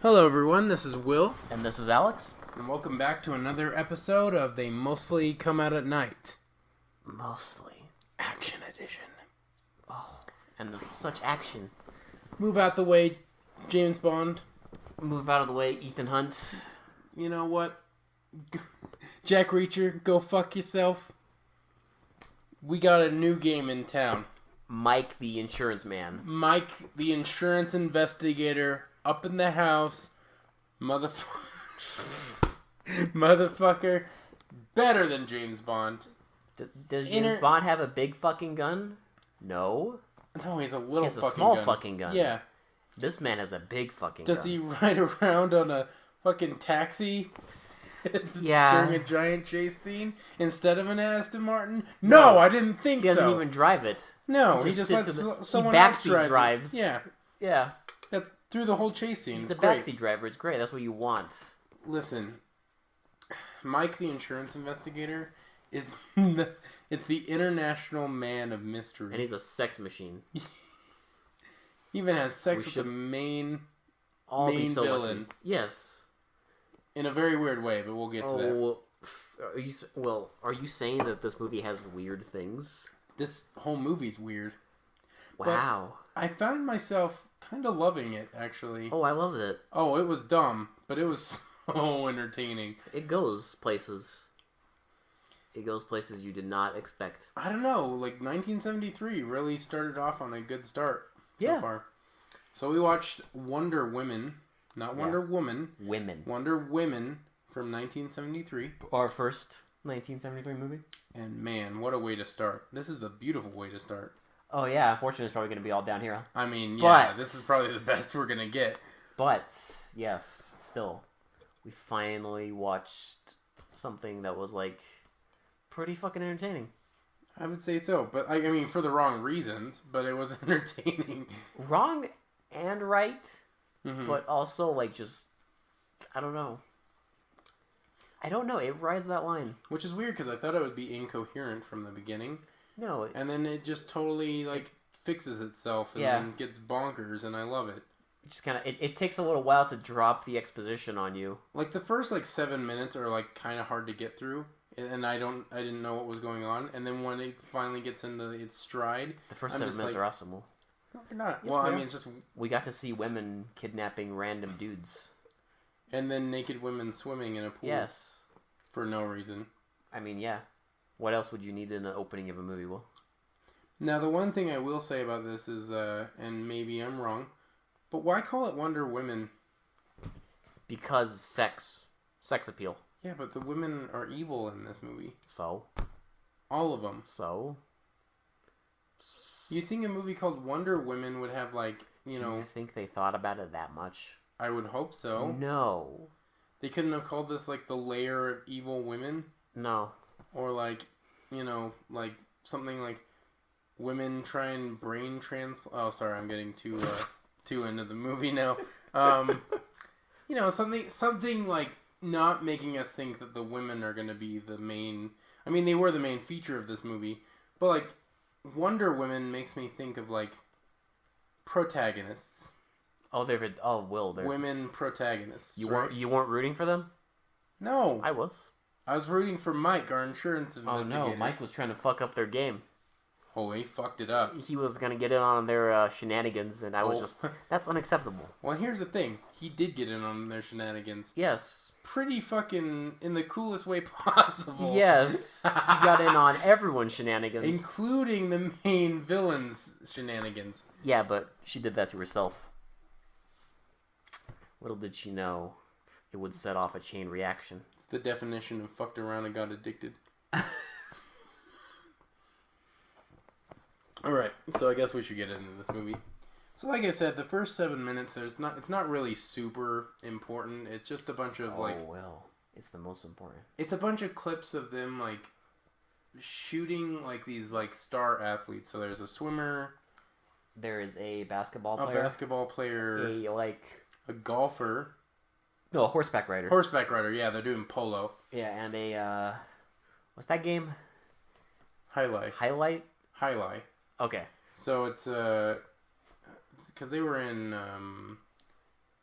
Hello, everyone. This is Will, And this is Alex. and welcome back to another episode of They Mostly Come Out at Night Mostly. Action Edition. Oh, and there's such action. Move out the way, James Bond. Move out of the way, Ethan Hunt. You know what? Jack Reacher, go fuck yourself. We got a new game in town. Mike the insurance man. Mike, the insurance investigator, up in the house. Motherfucker. Better than James Bond. Does James Bond have a big fucking gun? No. No, he's a little He has a fucking small gun. fucking gun. Yeah. This man has a big fucking Does gun. he ride around on a fucking taxi Yeah. during a giant chase scene instead of an Aston Martin? No, I didn't think He doesn't so. even drive it. No, he he just just sits lets in someone he else backseat drives. Yeah, Yeah. that's through the whole chase scene. He's It's the great. backseat driver. It's great. That's what you want. Listen, Mike, the insurance investigator, is the international man of mystery. And he's a sex machine. He even has sex with should the main All be Main so villain. lucky. Yes. in a very weird way, but we'll get to that. Are you saying that this movie has weird things? This whole movie's weird. Wow. I found myself kind of loving it, actually. Oh, I loved it. Oh, it was dumb, but it was so entertaining. It goes places. It goes places you did not expect. I don't know, like 1973 really started off on a good start so Yeah. far. So we watched Wonder Women, not Wonder Woman, Women. Wonder Women from 1973. Our first 1973 movie. And man, what a way to start. This is a beautiful way to start. Oh yeah, unfortunately it's probably going to be all down here. I mean, yeah, But- this is probably the best we're going to get. But, yes, still, we finally watched something that was like pretty fucking entertaining. I would say so, but I mean, for the wrong reasons, but it was entertaining. Wrong and right, Mhm. but also like just, I don't know. It rides that line. Which is weird because I thought it would be incoherent from the beginning. No, And then it just totally, like, fixes itself and Yeah. then gets bonkers, and I love it. just kind of it takes a little while to drop the exposition on you. Like, the first, 7 minutes are, kind of hard to get through, and I didn't know what was going on, and then when it finally gets into its stride... The first I'm 7 just minutes like- are awesome. No, they're not. Yes, Well, we I are. mean, it's just... We got to see women kidnapping random dudes. And then naked women swimming in a pool. Yes. For no reason. I mean, yeah. What else would you need in the opening of a movie, Will? Now, the one thing I will say about this is, and maybe I'm wrong, but why call it Wonder Women? Because sex appeal. Yeah, but the women are evil in this movie. So. All of them. You'd think a movie called Wonder Women would have, Do you think they thought about it that much? I would hope so. No. They couldn't have called this, the layer of evil women? No. Or, something like women try and brain transplant. Oh, sorry, I'm getting too into the movie now. Something like not making us think that the women are going to be the main... I mean, they were the main feature of this movie, but, Wonder Women makes me think of, protagonists. Oh, Will, they're... Women protagonists. You right? weren't rooting for them? No. I was. I was rooting for Mike, our insurance Oh investigator. no, Mike was trying to fuck up their game. Oh, he fucked it up. He was gonna get in on their shenanigans, and I was Oh. just... That's unacceptable. Well, here's the thing. He did get in on their shenanigans. Yes. Pretty fucking in the coolest way possible. Yes. He got in on everyone's shenanigans. Including the main villain's shenanigans. Yeah, but she did that to herself. Little did she know it would set off a chain reaction. It's the definition of fucked around and got addicted. Alright, so I guess we should get into this movie. So like I said, the first 7 minutes, it's not really super important. It's just a bunch of, well, it's the most important. it's a bunch of clips of them, shooting, these, star athletes. So there's a swimmer, There is a basketball a player. basketball player, A a golfer, No, a horseback rider. horseback rider, yeah, they're doing polo. Yeah, and a, what's that game? Highlight. Highlight? Okay. So it's, because they were in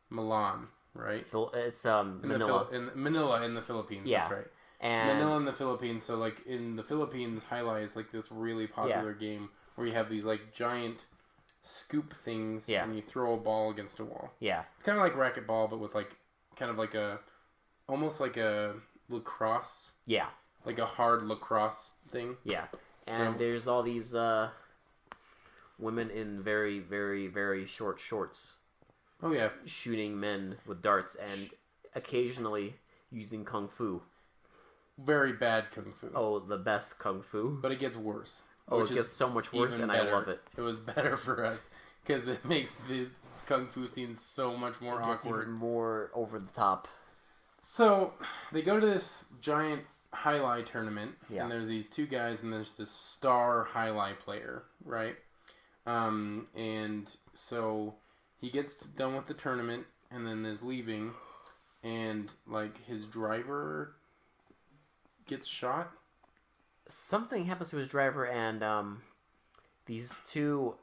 Milan, right? It's In Manila. in Manila in the Philippines. Yeah. That's right. And Manila in the Philippines. So like in the Philippines, Highlight is like this really popular game where you have these like giant scoop things, and you throw a ball against a wall. yeah, It's kind of like racquetball, but with like kind of like almost like a lacrosse, yeah, like a hard lacrosse thing. yeah. And So- there's all these women in very, very, very short shorts Oh yeah, shooting men with darts and occasionally using kung fu. very bad kung fu. Oh, the best kung fu. But it gets worse. Oh, which it is gets so much worse, even and better. I love it. It was better for us because it makes the kung fu scene so much more It gets awkward. even more over the top. So they go to this giant highlight tournament, Yeah. and there's these two guys, and there's this star highlight player, right? And so he gets done with the tournament, and then is leaving, and like his driver gets shot. Something happens to his driver, and these two.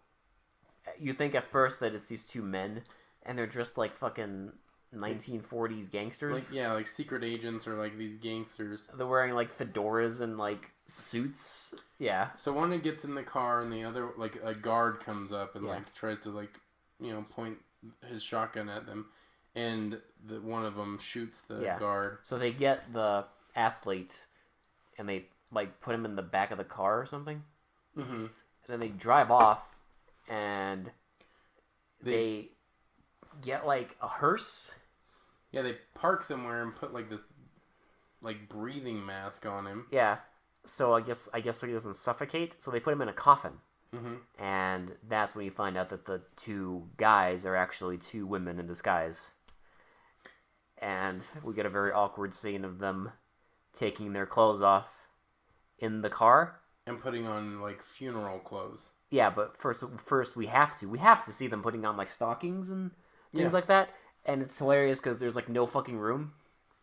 You think at first that it's these two men, and they're dressed like fucking 1940s gangsters. Like yeah, like secret agents or like these gangsters. They're wearing like fedoras and like suits. Yeah. So one gets in the car, and the other, like a guard comes up and Yeah. like tries to like, point his shotgun at them, and one of them shoots the Yeah. guard. So they get the athlete, and they like put him in the back of the car or something, Mm-hmm. and then they drive off, and they get like a hearse. Yeah, they park somewhere and put like this, like breathing mask on him. Yeah. So I guess so he doesn't suffocate. So they put him in a coffin. Mm-hmm. And that's when you find out that the two guys are actually two women in disguise. And we get a very awkward scene of them taking their clothes off in the car. And putting on like funeral clothes. Yeah, but first we have to see them putting on like stockings and things like that. And it's hilarious because there's like no fucking room.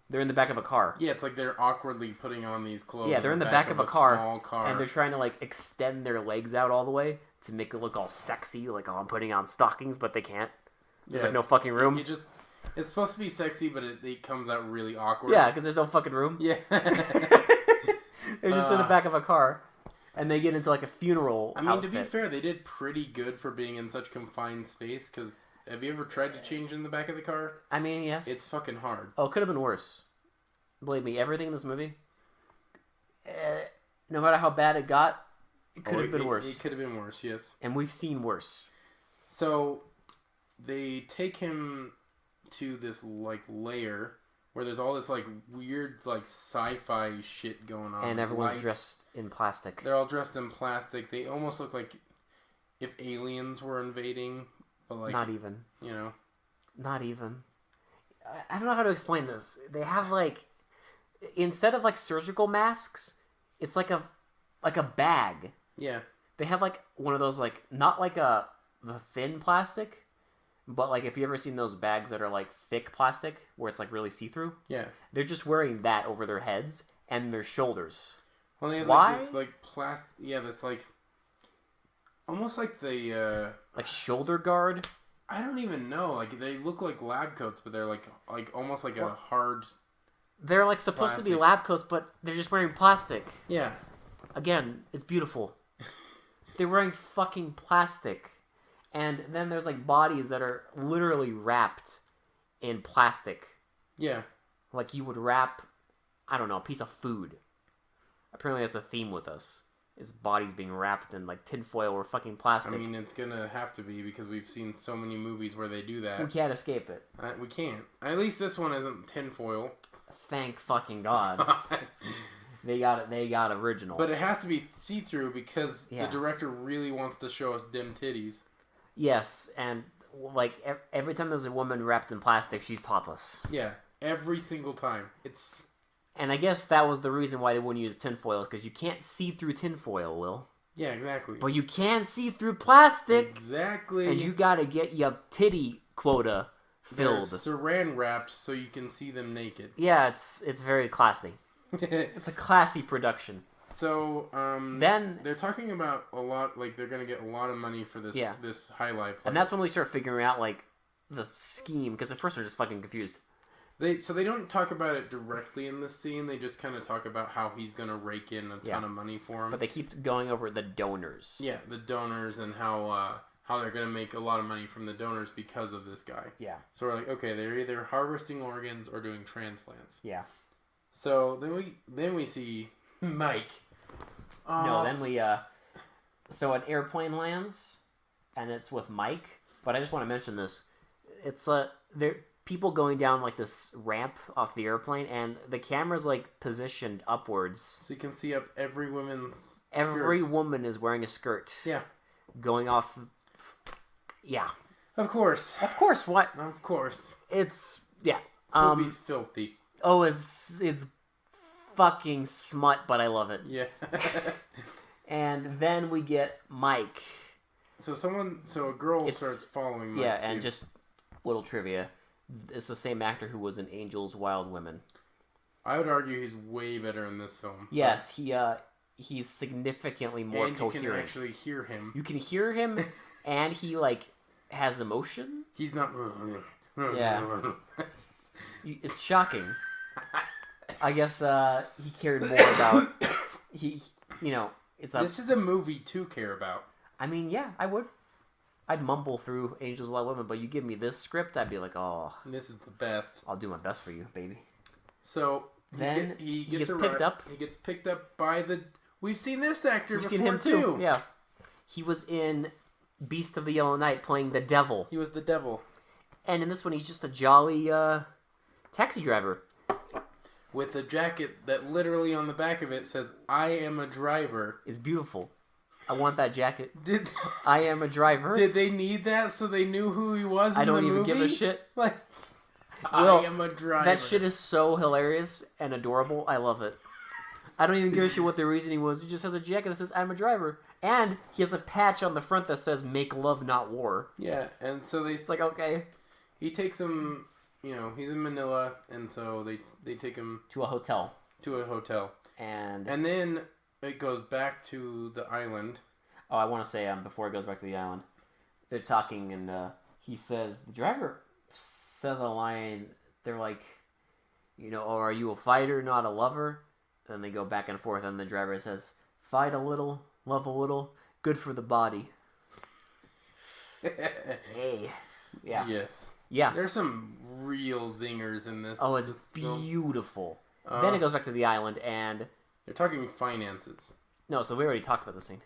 They're in the back of a car. Yeah, it's like they're awkwardly putting on these clothes. Yeah, they're in the back of a car, small car, and they're trying to like extend their legs out all the way to make it look all sexy, like, oh, I'm putting on stockings, but they can't. There's like no fucking room. It's supposed to be sexy, but it comes out really awkward. Yeah, because there's no fucking room. Yeah. They're just in the back of a car, and they get into like a funeral. I mean, outfit. to be fair, they did pretty good for being in such confined space. Because have you ever tried to change in the back of the car? I mean, yes. It's fucking hard. Oh, it could have been worse. Believe me, everything in this movie, no matter how bad it got, it could have been worse. It could have been worse, yes. And we've seen worse. So they take him to this like lair where there's all this like weird like sci-fi shit going on. And everyone's Lights. dressed in plastic. They're all dressed in plastic. They almost look like if aliens were invading, but like Not even. Not even. I don't know how to explain this. They have like, instead of like surgical masks, it's like a bag. Yeah. They have like one of those like not like the thin plastic, but like if you ever seen those bags that are like thick plastic where it's like really see through. Yeah. They're just wearing that over their heads and their shoulders. Well, they have Why? like this like plastic. Yeah, that's like almost like the. Like shoulder guard. I don't even know. Like they look like lab coats, but they're like almost like a What? hard. They're like supposed to be Plastic. lab coats, but they're just wearing plastic. Yeah. Again, it's beautiful. They're wearing fucking plastic. And then there's like bodies that are literally wrapped in plastic. Yeah. Like you would wrap, I don't know, a piece of food. Apparently that's a theme with us. Is bodies being wrapped in like tinfoil or fucking plastic. I mean, it's gonna have to be because we've seen so many movies where they do we that. can't escape it. We can't. At least this one isn't tinfoil. Thank fucking God. They got original. But it has to be see-through because Yeah. the director really wants to show us dim titties. Yes, and like every time there's a woman wrapped in plastic, she's topless. Yeah, every single time. It's And I guess that was the reason why they wouldn't use tinfoil, is because you can't see through tinfoil, Will. yeah, exactly. But you can see through plastic, Exactly. and you gotta get your titty quota They're filled. saran wrapped so you can see them naked. Yeah, it's very classy. It's a classy production. So, Then- they're talking about a lot, like they're gonna get a lot of money for this Yeah. this highlight. And that's when we start figuring out, like, the scheme, because at first they're just fucking confused. They don't talk about it directly in the scene. They just kind of talk about how he's gonna rake in a ton of money for him. But they keep going over the donors. Yeah, the donors and how they're gonna make a lot of money from the donors because of this guy. Yeah. So we're like, okay, they're either harvesting organs or doing transplants. Yeah. So then we see Mike. No, then we so an airplane lands, and it's with Mike. But I just want to mention this. It's there people going down like this ramp off the airplane, and the camera's like positioned upwards. So you can see up every woman's Every skirt. woman is wearing a skirt. Yeah. Going off. Yeah. Of course. Of course. What? Of course. It's yeah. This movie's filthy. Oh, it's fucking smut, but I love it. Yeah. And then we get Mike. So a girl starts following Mike. Yeah, too. and just little trivia. It's the same actor who was in Angels, Wild Women. I would argue he's way better in this film. Yes, he's significantly more coherent. You can actually hear him. You can hear him, and he like has emotion. He's not. Yeah. It's shocking. I guess he cared more about it's a. This is a movie to care about. I mean, yeah, I would. I'd mumble through Angels, Wild Women, but you give me this script, I'd be like, oh, This is the best. I'll do my best for you, baby. So Then he he gets a picked up. He gets picked up by the. We've seen this actor. We've before seen him too. Yeah, he was in Beast of the Yellow Night playing the devil, He was the devil and in this one he's just a jolly taxi driver. with a jacket that literally on the back of it says "I am a driver." It's beautiful. I want that jacket. Did I am a driver. Did they need that so they knew who he was? I don't in the even movie? give a shit. Like, Will, I am a driver. That shit is so hilarious and adorable. I love it. I don't even give a shit what the reasoning was. He just has a jacket that says, I'm a driver. And he has a patch on the front that says, make love, not war. Yeah, and so It's like, okay. he takes him, he's in Manila, and so they take him To a hotel. to a hotel. And then it goes back to the island. oh, I want to say, before it goes back to the island, they're talking, and he says, the driver says a line, they're like, oh, are you a fighter, not a lover? Then they go back and forth, and the driver says, fight a little, love a little, good for the body. Hey. Yeah. Yes. Yeah. There's some real zingers in this. Oh, it's beautiful. Then it goes back to the island, and... They're talking finances. No, so we already talked about the scene.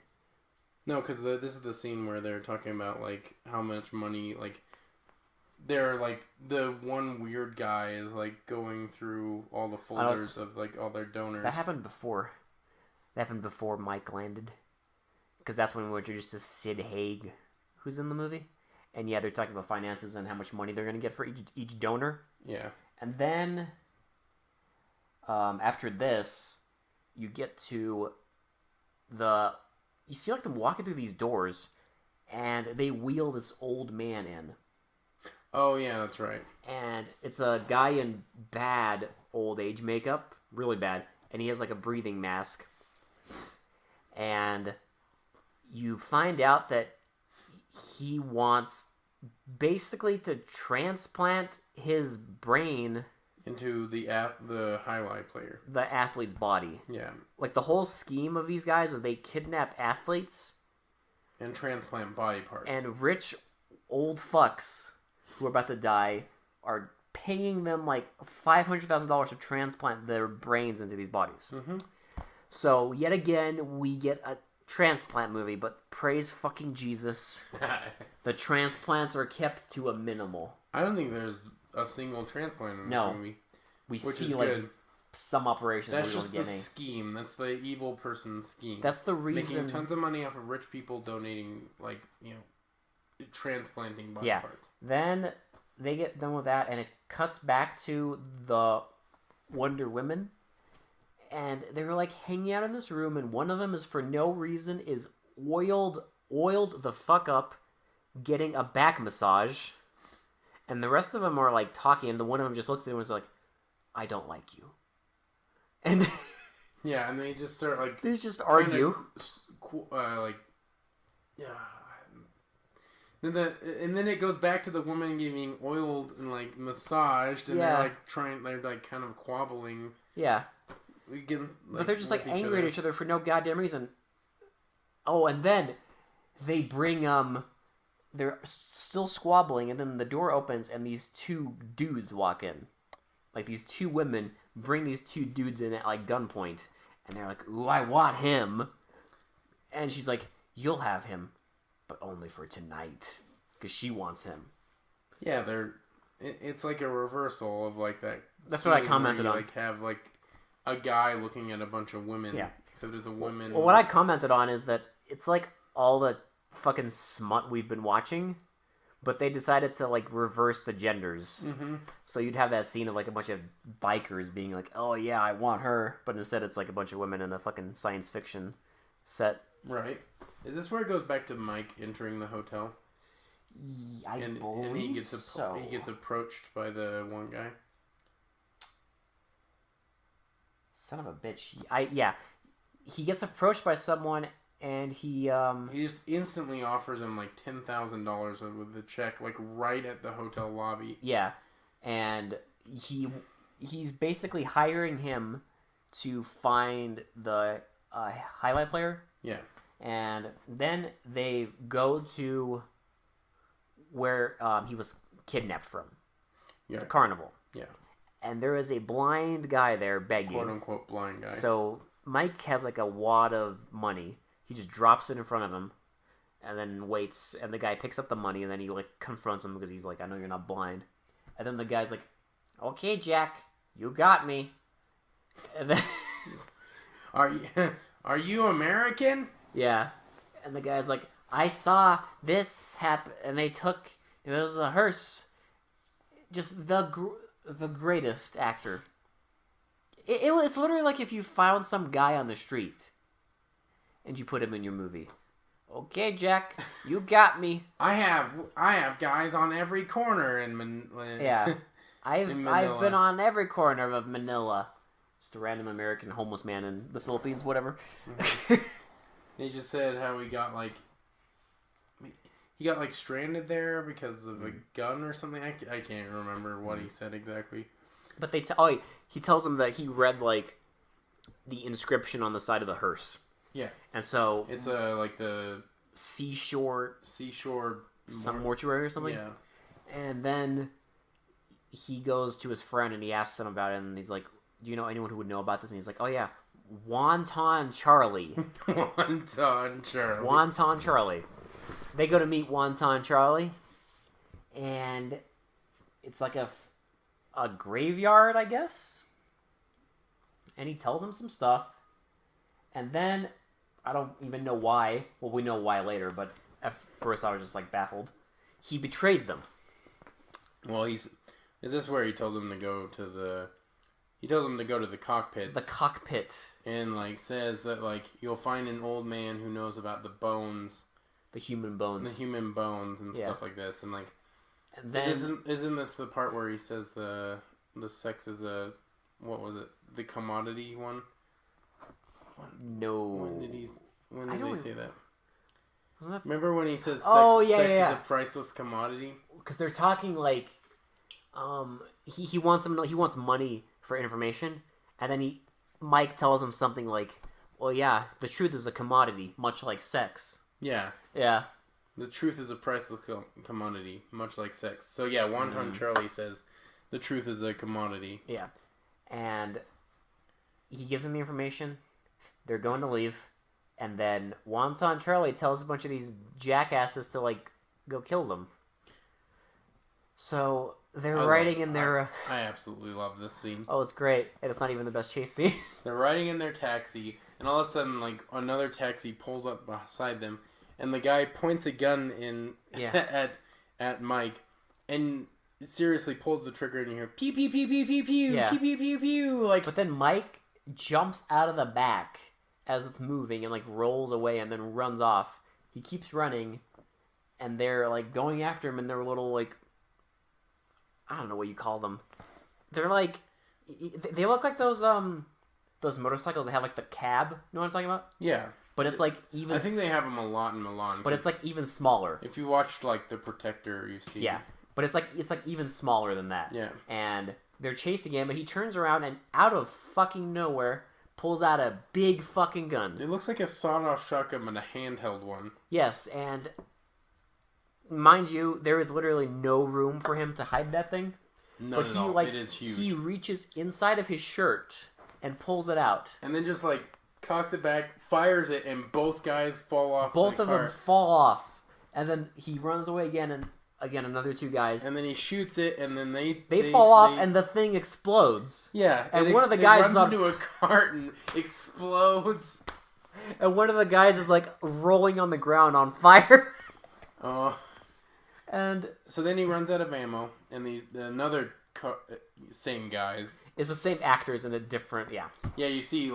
No, because this is the scene where they're talking about, like, how much money, like... They're, like, the one weird guy is, like, going through all the folders of, like, all their donors. That happened before. That happened before Mike landed. Because that's when we were introduced to Sid Haig, who's in the movie. And yeah, they're talking about finances and how much money they're going to get for each donor. Yeah. And then, after this, you get to you see, like, them walking through these doors, and they wheel this old man in. Oh, yeah, that's right. And it's a guy in bad old age makeup, really bad, and he has like a breathing mask. And you find out that he wants basically to transplant his brain Into the highlight player. the athlete's body. Yeah. Like, the whole scheme of these guys is they kidnap athletes And transplant body parts. and rich old fucks who are about to die are paying them like $500,000 to transplant their brains into these bodies. Mm-hmm. So, yet again, we get a transplant movie, but praise fucking Jesus, the transplants are kept to a minimal. I don't think there's a single transplant in this movie. We Which see is like good. some operations That's we just don't the get any. scheme. That's the evil person's scheme. That's the reason. Making tons of money off of rich people donating, like, transplanting body parts. Then they get done with that, and it cuts back to the Wonder Women, and they're like hanging out in this room, and one of them is for no reason is oiled the fuck up, getting a back massage, and the rest of them are like talking, and the one of them just looks at them and is like, "I don't like you," and Yeah, and they just start like they just argue. yeah. And then it goes back to the woman getting oiled and like massaged, and they're like kind of quabbling. Yeah. But they're just like angry at each other for no goddamn reason. Oh, and then they bring they're still squabbling, and then the door opens, and these two dudes walk in. Like, these two women bring these two dudes in at like gunpoint, and they're like, "Ooh, I want him," and she's like, "You'll have him, but only for tonight," because she wants him. Yeah, it's like a reversal of like that. That's what I commented on. Like have like a guy looking at a bunch of women. Yeah. Except there's a woman. Well, what I commented on is that it's like all the fucking smut we've been watching, but they decided to like reverse the genders. Mm-hmm. So you'd have that scene of like a bunch of bikers being like, "Oh yeah, I want her," but instead it's like a bunch of women in a fucking science fiction set. Right. Is this where it goes back to Mike entering the hotel? And he gets he gets approached by the one guy. Son of a bitch. He gets approached by someone, and he just instantly offers him like $10,000 with the check, like right at the hotel lobby. Yeah, and he's basically hiring him to find the highlight player. Yeah. And then they go to where he was kidnapped from. Yeah. The carnival. Yeah. And there is a blind guy there begging. Quote unquote blind guy. So Mike has like a wad of money. He just drops it in front of him and then waits. And the guy picks up the money, and then he like confronts him because he's like, "I know you're not blind." And then the guy's like, "Okay, Jack, you got me." And then Are you American? Yeah. And the guy's like, "I saw this happen, and it was a hearse." Just the greatest actor. It's literally like if you found some guy on the street and you put him in your movie. "Okay, Jack, you got me." I have guys on every corner in Manila. Yeah. I've been on every corner of Manila. Just a random American homeless man in the Philippines, whatever. Mm-hmm. He just said how he got like stranded there because of a gun or something. I can't remember what he said exactly. But he tells him that he read like the inscription on the side of the hearse. Yeah. And so it's like the seashore some mortuary or something. Yeah. And then he goes to his friend and he asks him about it, and he's like, "Do you know anyone who would know about this?" And he's like, "Oh yeah, Wonton Charlie." Wonton Charlie. They go to meet Wonton Charlie, and it's like a graveyard, I guess. And he tells him some stuff, and then I don't even know why. Well, we know why later, but at first I was just like baffled. He betrays them. Well, is this where he tells them to go to the? He tells them to go to the cockpits. The cockpit. And like says that like you'll find an old man who knows about the bones. The human bones. The human bones and stuff like this, and like. And then isn't this the part where he says the sex is a, what was it, the commodity one? No. When did they say that? Wasn't that? Remember when he says sex is a priceless commodity? Because they're talking like, he wants money for information, and then Mike tells him something like, "Well, yeah, the truth is a commodity, much like sex." Yeah. Yeah. The truth is a priceless commodity, much like sex. So yeah, Wonton Charlie says the truth is a commodity. Yeah. And he gives him the information. They're going to leave. And then Wonton Charlie tells a bunch of these jackasses to, like, go kill them. So they're riding in their... I absolutely love this scene. Oh, it's great. And it's not even the best chase scene. They're riding in their taxi, and all of a sudden, like, another taxi pulls up beside them, and the guy points a gun at Mike, and seriously pulls the trigger, and you hear pew pew pew pew pew pew pew pew pew pew. Like, but then Mike jumps out of the back as it's moving and like rolls away and then runs off. He keeps running, and they're like going after him in their little like, I don't know what you call them. They're like, they look like those motorcycles that have like the cab. You know what I'm talking about? Yeah. But it's like even. I think they have them a lot in Milan. But it's like even smaller. If you watched like The Protector, you see. Yeah, but it's like even smaller than that. Yeah. And they're chasing him, and he turns around and out of fucking nowhere pulls out a big fucking gun. It looks like a sawed-off shotgun, but a handheld one. Yes, and mind you, there is literally no room for him to hide that thing. No, But he like it is huge. he reaches inside of his shirt and pulls it out. And then just like cocks it back, fires it, and both guys fall off. Both the of car. them fall off, and then he runs away again, and again another two guys. And then he shoots it, and then they fall off, and the thing explodes. yeah, and one of the guys runs into a cart and explodes. And one of the guys is like rolling on the ground on fire. Oh. And So then he runs out of ammo, and same guys. it's the same actors in a different Yeah, you see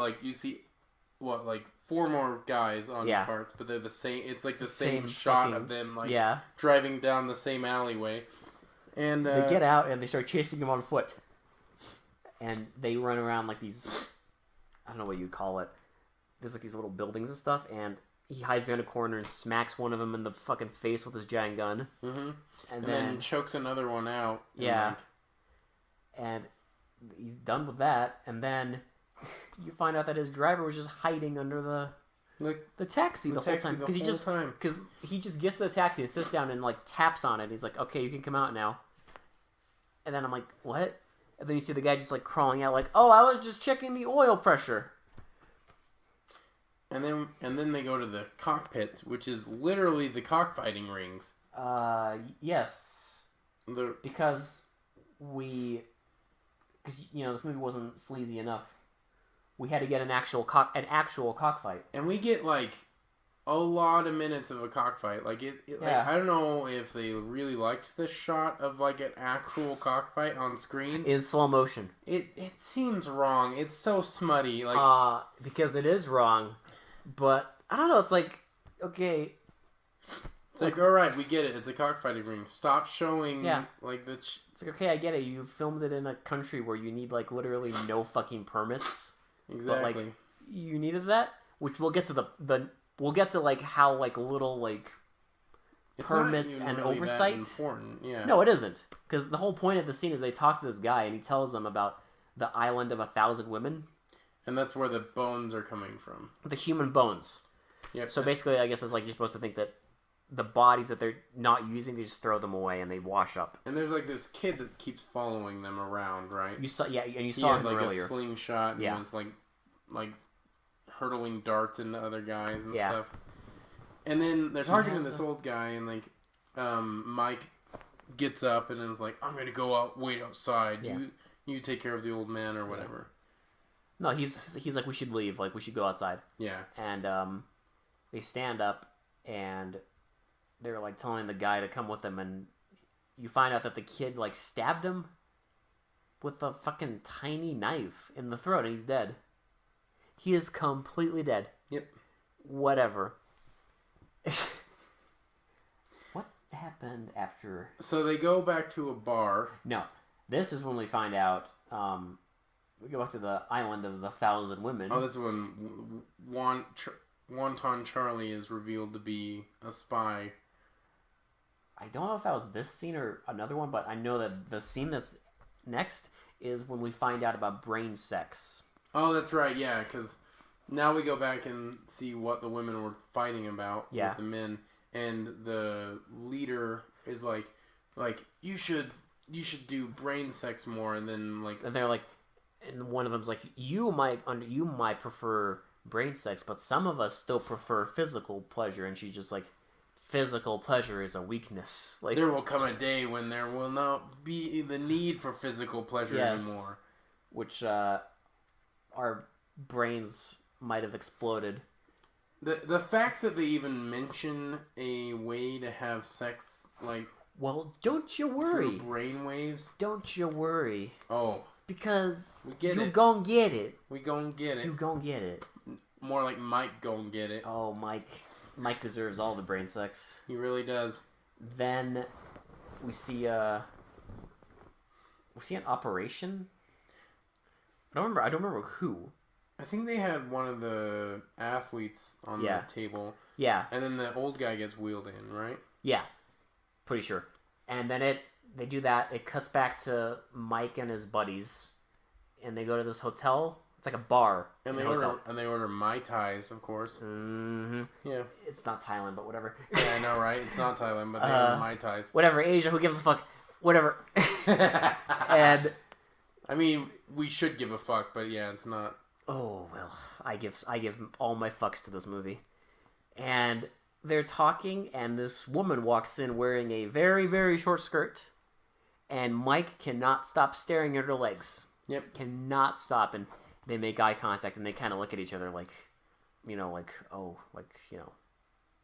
what, like 4 more guys on Yeah. carts, but they're the same. It's like the Same same shot fucking- of them like yeah. driving down the same alleyway. And They get out and they start chasing him on foot. And they run around like these, I don't know what you call it. There's like these little buildings and stuff, and he hides behind a corner and smacks one of them in the fucking face with his giant gun. Mm-hmm. And And then, then chokes another one out. And yeah. And he's done with that, and then you find out that his driver was just hiding under Like the taxi the whole taxi time. the Because he whole just time. Because he just gets to the taxi and sits down and like taps on it. He's like, "Okay, you can come out now." And then I'm like, "What?" And then you see the guy just like crawling out, like, "Oh, I was just checking the oil pressure." And then they go to the cockpits, which is literally the cockfighting rings. Yes, The because this movie wasn't sleazy enough. We had to get an actual cockfight. and we get like a lot of minutes of a cockfight. Like Yeah. I don't know if they really liked the shot of like an actual cockfight on screen. In slow motion. It seems wrong. It's so smutty. Like Because it is wrong. But, I don't know, it's like, okay. it's like all right, we get it. It's a cockfighting ring. Stop showing Yeah. like the. It's like, okay, I get it. You filmed it in a country where you need, like, literally no fucking permits. Exactly. But, like, you needed that? Which we'll get to we'll get to, like, how, like, little, like, It's permits not even and really that oversight. important. Yeah. No, it isn't. Because the whole point of the scene is they talk to this guy and he tells them about the island of 1,000 women. And that's where the bones are coming from. The human bones. Yep. So basically, I guess it's like you're supposed to think that the bodies that they're not using, they just throw them away and they wash up. And there's like this kid that keeps following them around, right? You saw, and you He saw had him like earlier. a slingshot and Yeah. was like hurtling darts into other guys and Yeah. stuff. And then they're He talking to has this a- old guy, and like Mike gets up and is like, "I'm gonna go out, wait outside. Yeah. You take care of the old man or whatever." No, he's like, we should leave. Like, we should go outside. Yeah. And they stand up and they're like telling the guy to come with them, and you find out that the kid like stabbed him with a fucking tiny knife in the throat, and he's dead. He is completely dead. Yep. Whatever. What happened after? So they go back to a bar. No, this is when we find out. We go back to the island of the 1,000 women. Oh, this is when Wonton Charlie is revealed to be a spy. I don't know if that was this scene or another one, but I know that the scene that's next is when we find out about brain sex. Oh, that's right. Yeah, because now we go back and see what the women were fighting about Yeah. with the men, and the leader is like you should do brain sex more, and then like And they're like, and one of them's like, you might prefer brain sex, but some of us still prefer physical pleasure. And she's just like, physical pleasure is a weakness. Like, there will come a day when there will not be the need for physical pleasure Yes. anymore. which our brains might have exploded. The fact that they even mention a way to have sex like Well, don't you through worry. brain waves. Don't you worry. Oh, Because We get you it. gon' get it. we gon' get it. You gon' get it. More like Mike gon' get it. Oh, Mike deserves all the brain sex. He really does. Then we see an operation. I don't remember who, I think they had one of the athletes on Yeah. the table, Yeah, and then the old guy gets wheeled in, right? yeah, pretty sure. And then they do that. It cuts back to Mike and his buddies, and they go to this hotel. It's like a bar. And in they a hotel. order Mai Tais, of course. Mm-hmm. Yeah. It's not Thailand, but whatever. Yeah, I know, right? It's not Thailand, but they order Mai Tais. Whatever, Asia. Who gives a fuck? Whatever. And I mean, we should give a fuck, but yeah, it's not. oh well, I give all my fucks to this movie. And they're talking, and this woman walks in wearing a very, very short skirt, and Mike cannot stop staring at her legs. Yep. Cannot stop, and they make eye contact, and they kind of look at each other like,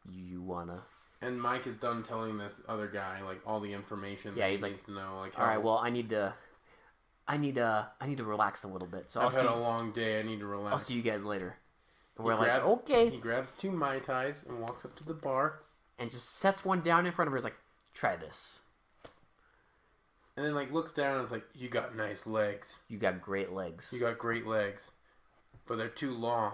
you wanna. And Mike is done telling this other guy like all the information. Yeah, that he's he like, needs to know. Like, all right, well, I need to relax a little bit. So I've had a long day. I need to relax. I'll see you guys later. And He we're like, grabs- okay, He grabs 2 Mai Tais and walks up to the bar, and just sets one down in front of her. He's like, try this. and then like looks down and is like, "You got nice legs. You got great legs. You got great legs, but they're too long.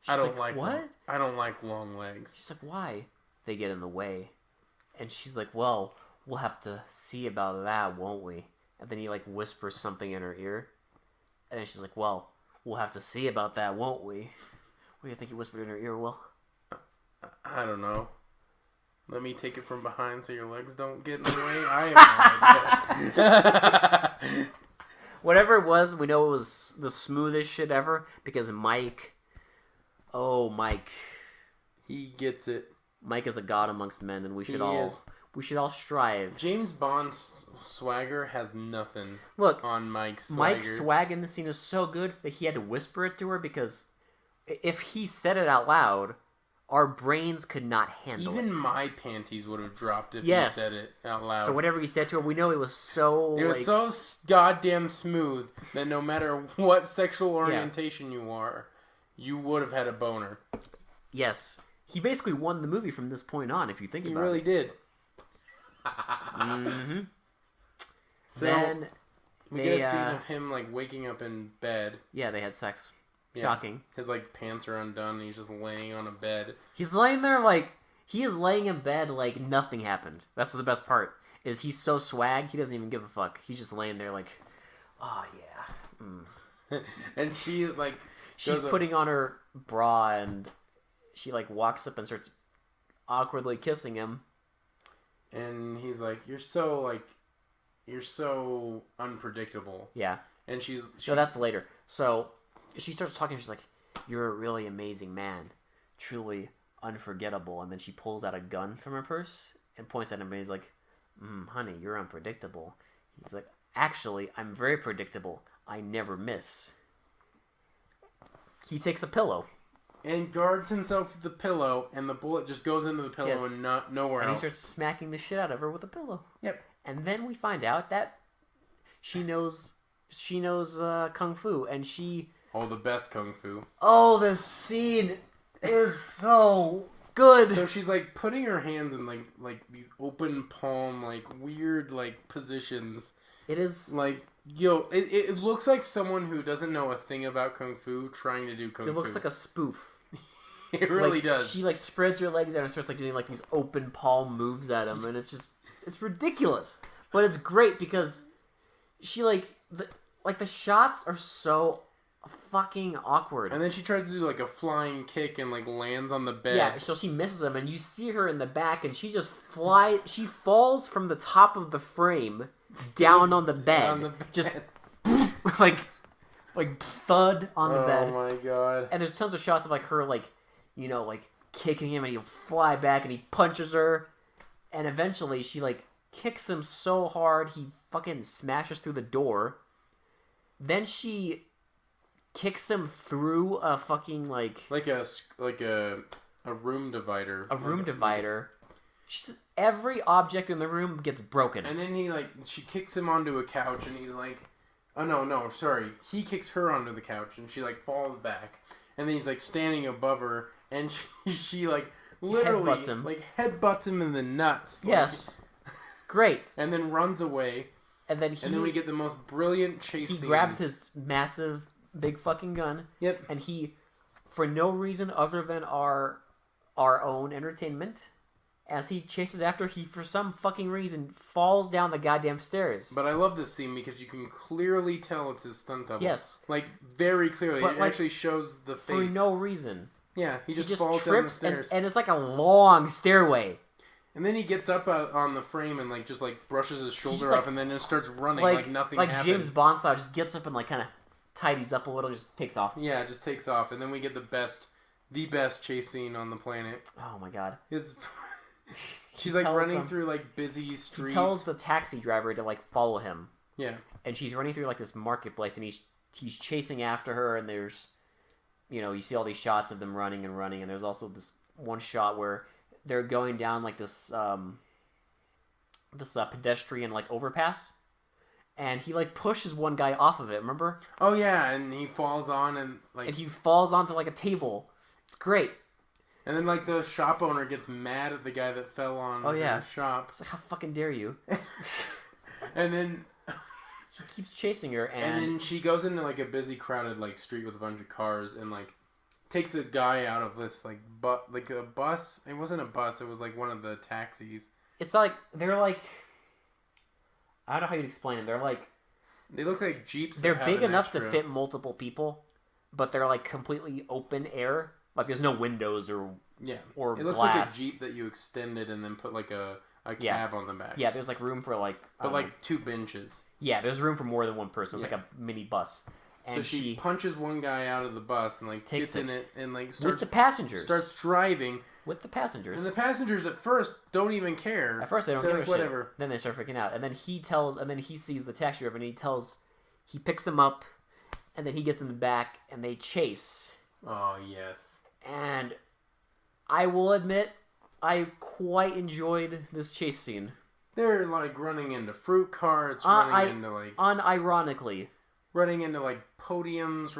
She's I don't like what? them. I don't like long legs." She's like, why? They get in the way. And she's like, well, we'll have to see about that, won't we? And then he like whispers something in her ear. And then she's like, well, we'll have to see about that, won't we? What do you think he whispered in her ear, Will? I don't know. Let me take it from behind so your legs don't get in the way. I have no idea. Whatever it was, we know it was the smoothest shit ever because Mike, He gets it. Mike is a god amongst men, and we should is. all strive. James Bond's swagger has nothing Look, on Mike's swagger. Mike's swag in the scene is so good that he had to whisper it to her because if he said it out loud, our brains could not handle Even it. my panties would have dropped if Yes. he said it out loud. So whatever he said to her, we know it was so. It was so goddamn smooth that no matter what sexual orientation you are, you would have had a boner. Yes, he basically won the movie from this point on. If you think He about really it, did. mm-hmm. So Then we they, get a scene of him like waking up in bed. yeah, they had sex. Yeah. Shocking. His like pants are undone and he's just laying on a bed. He's laying there like he is laying in bed like nothing happened. That's the best part. Is he's so swag he doesn't even give a fuck. He's just laying there like, oh yeah. And she like She's goes up- putting on her bra and she like walks up and starts awkwardly kissing him. and he's like, you're so unpredictable. Yeah. And she So that's later. So she starts talking. She's like, "You're a really amazing man, truly unforgettable." And then she pulls out a gun from her purse and points at him. And he's like, "Honey, you're unpredictable." He's like, "Actually, I'm very predictable. I never miss." He takes a pillow and guards himself with the pillow, and the bullet just goes into the pillow Yes. and not nowhere and he else. starts smacking the shit out of her with a pillow. Yep. And then we find out that she knows kung fu, and she. Oh, the best kung fu. Oh, this scene is so good. So she's like putting her hands in like these open palm, like weird like positions. It is. Like, yo, it looks like someone who doesn't know a thing about kung fu trying to do kung fu. It looks like a spoof. It really Like, does. She like spreads her legs out and starts like doing like these open palm moves at him, and it's ridiculous. But it's great because she like the shots are so fucking awkward. And then she tries to do like a flying kick and like lands on the bed. Yeah, so she misses him, and you see her in the back, and she just she falls from the top of the frame down on the bed. On the bed. Just like thud on the bed. Oh my god. And there's tons of shots of like her like kicking him, and he'll fly back and he punches her, and eventually she like kicks him so hard he fucking smashes through the door. Then she kicks him through a fucking like a room divider. a room divider. Every object in the room gets broken. And then she kicks him onto a couch, and he's like, oh no, sorry. He kicks her onto the couch, and she like falls back, and then he's like standing above her, and she like literally Headbutts him. like headbutts him in the nuts. Like, Yes, it's great. And then runs away, And then and then we get the most brilliant chase he scene. grabs his massive big fucking gun. Yep. And he, for no reason other than our own entertainment, as he chases after, he for some fucking reason falls down the goddamn stairs. But I love this scene because you can clearly tell it's his stunt double. Yes. Like, very clearly. But, it like, actually shows the face. For no reason. Yeah, he just trips falls down the stairs. and it's like a long stairway. And then he gets up on the frame and like just like brushes his shoulder like- off and then just starts running like nothing happened. James Bond style, just gets up and like kind of tidies up a little, just takes off. Yeah, it just takes off, and then we get the best chase scene on the planet. Oh my god. She's like running through like busy streets. He tells the taxi driver to like follow him. Yeah. And she's running through like this marketplace, and he's chasing after her, and there's, you see all these shots of them running, and there's also this one shot where they're going down like this pedestrian like overpass, and he like pushes one guy off of it. Remember? Oh yeah, and he falls on and he falls onto like a table. It's great. And then like the shop owner gets mad at the guy that fell on the shop. It's like, how fucking dare you? And then he keeps chasing her, and then she goes into like a busy crowded like street with a bunch of cars and like takes a guy out of this like a bus. It wasn't a bus, it was like one of the taxis. It's like they're like, I don't know how you'd explain it. They look like Jeeps. They're big enough to fit multiple people, but they're like completely open air. Like there's no windows or it looks glass. like a Jeep that you extended and then put like a cab on the back. Yeah, there's like room for like two benches. Yeah, there's room for more than one person. It's like a mini bus. And so she punches one guy out of the bus and like gets in it and like starts with the passengers. Starts driving with the passengers. And the passengers at first don't even care. At first they don't give a whatever. Shit. Then they start freaking out. And then he sees the taxi driver and he picks him up, and then he gets in the back and they chase. Oh yes. And I will admit, I quite enjoyed this chase scene. They're like running into fruit carts, running into like podiums,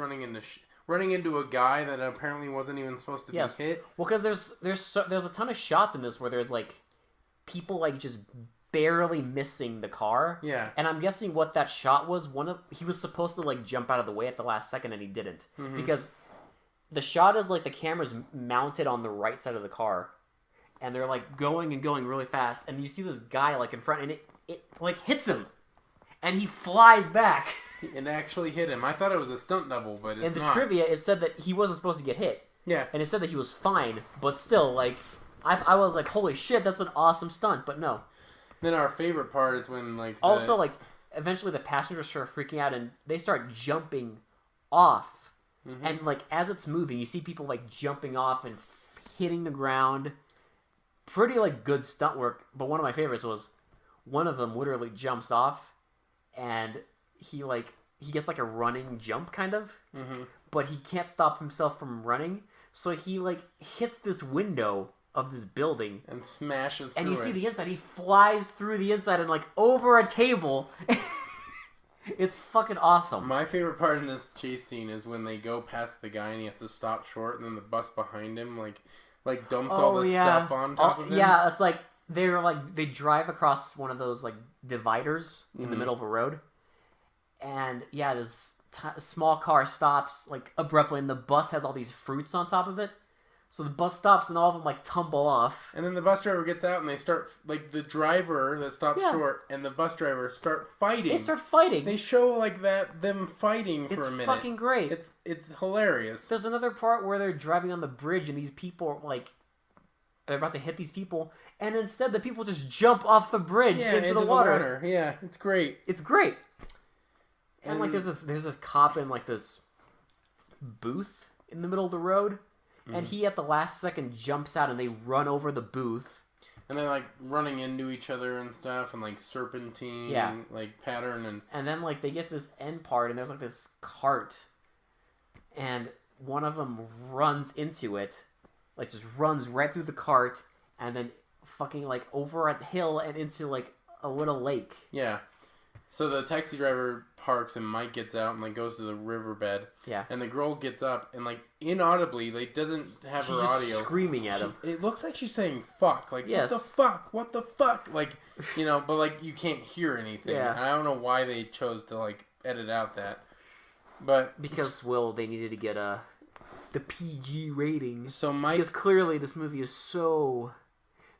running into a guy that apparently wasn't even supposed to be hit. Well, because there's a ton of shots in this where there's like people like just barely missing the car. Yeah. And I'm guessing what that shot was. He was supposed to like jump out of the way at the last second and he didn't because the shot is like the camera's mounted on the right side of the car, and they're like going and going really fast, and you see this guy like in front, and it like hits him, and he flies back. It actually hit him. I thought it was a stunt double, but it's not. In the trivia, it said that he wasn't supposed to get hit. Yeah. And it said that he was fine, but still, like, I was like, holy shit, that's an awesome stunt, but no. Then our favorite part is when like also like eventually the passengers start freaking out and they start jumping off. And like as it's moving, you see people like jumping off and hitting the ground. Pretty like good stunt work. But one of my favorites was one of them literally jumps off, and he gets like a running jump kind of, but he can't stop himself from running. So he like hits this window of this building and smashes through and you see the inside. He flies through the inside and like over a table. It's fucking awesome. My favorite part in this chase scene is when they go past the guy and he has to stop short, and then the bus behind him like dumps all the stuff on top of him. Yeah, it's like they drive across one of those like dividers in the middle of a road, and yeah, this small car stops like abruptly, and the bus has all these fruits on top of it. So the bus stops and all of them like tumble off. And then the bus driver gets out and they start, like the driver that stops short and the bus driver start fighting. They start fighting. They show like them fighting for a minute. It's fucking great. It's hilarious. There's another part where they're driving on the bridge and these people like, they're about to hit these people, and instead the people just jump off the bridge into the water. Yeah, it's great. It's great. And like there's this cop in like this booth in the middle of the road. And he, at the last second, jumps out, and they run over the booth. And they're, like, running into each other and stuff, and, like, serpentine, like, pattern. And then, like, they get this end part, and there's, like, this cart. And one of them runs into it. Like, just runs right through the cart, and then fucking, like, over a hill and into, like, a little lake. Yeah. So the taxi driver parks and Mike gets out and like goes to the riverbed. Yeah. And the girl gets up and like inaudibly, like doesn't have her audio. She's screaming at him. It looks like she's saying fuck. Like, what the fuck? What the fuck? Like, but like you can't hear anything. Yeah. And I don't know why they chose to like edit out that. But because they needed to get the PG rating. so Mike, Because clearly this movie is so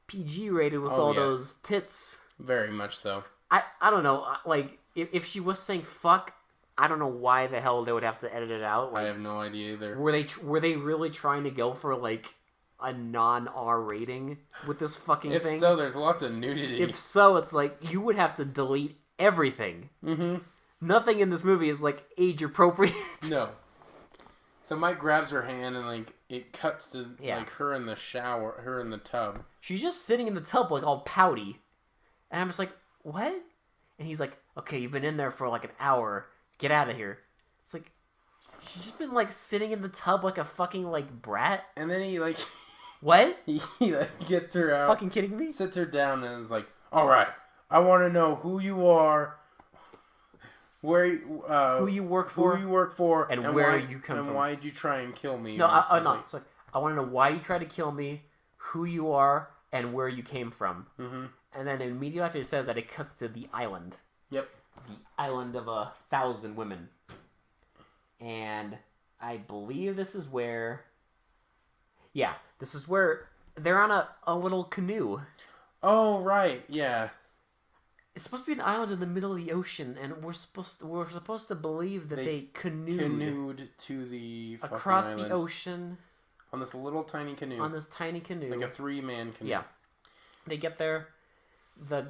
PG rated with all those tits. very much so. I don't know. Like if she was saying fuck, I don't know why the hell they would have to edit it out. Like, I have no idea either. were they really trying to go for like a non-R rating with this fucking If thing? so, there's lots of nudity. If so, it's like you would have to delete everything. Mm-hmm. Nothing in this movie is like age appropriate. No. So Mike grabs her hand and like it cuts to Yeah. like her in the shower, her in the tub. She's just sitting in the tub like all pouty, and I'm just like, what? And he's like, okay, you've been in there for like an hour. Get out of here. It's like she's just been like sitting in the tub like a fucking like brat. And then he like What? he like gets her out, Fucking kidding me? sits her down, and is like, "All right, I want to know who you are, where Who you work for? who you work for, and where why, you come and from." why did you try and kill me?" No, And it's no. like, It's like, I want to know why you tried to kill me, who you are, and where you came from. mm-hmm. And then immediately after it says that, it cuts to the island. Yep. The island of 1,000 women. And I believe this is where... Yeah, this is where they're on a little canoe. Oh right, yeah. It's supposed to be an island in the middle of the ocean, and we're supposed to believe that they Canoed to the fucking across island. the ocean on this little tiny canoe, on this tiny canoe. like a 3-man canoe. Yeah. They get there. The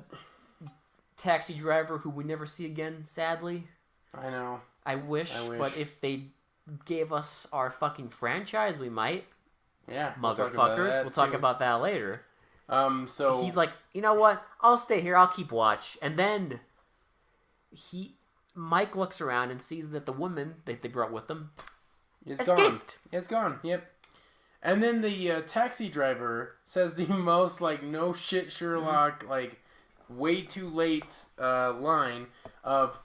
taxi driver, who we never see again, sadly. I know. I wish. But if they gave us our fucking franchise, we might. Yeah, Motherfuckers. We'll talk about that later. So He's like, you know what? I'll stay here. I'll keep watch. And then Mike looks around and sees that the woman that they brought with them it's gone. escaped. It's gone. Yep. And then the taxi driver says the most like no shit Sherlock like way too late line of,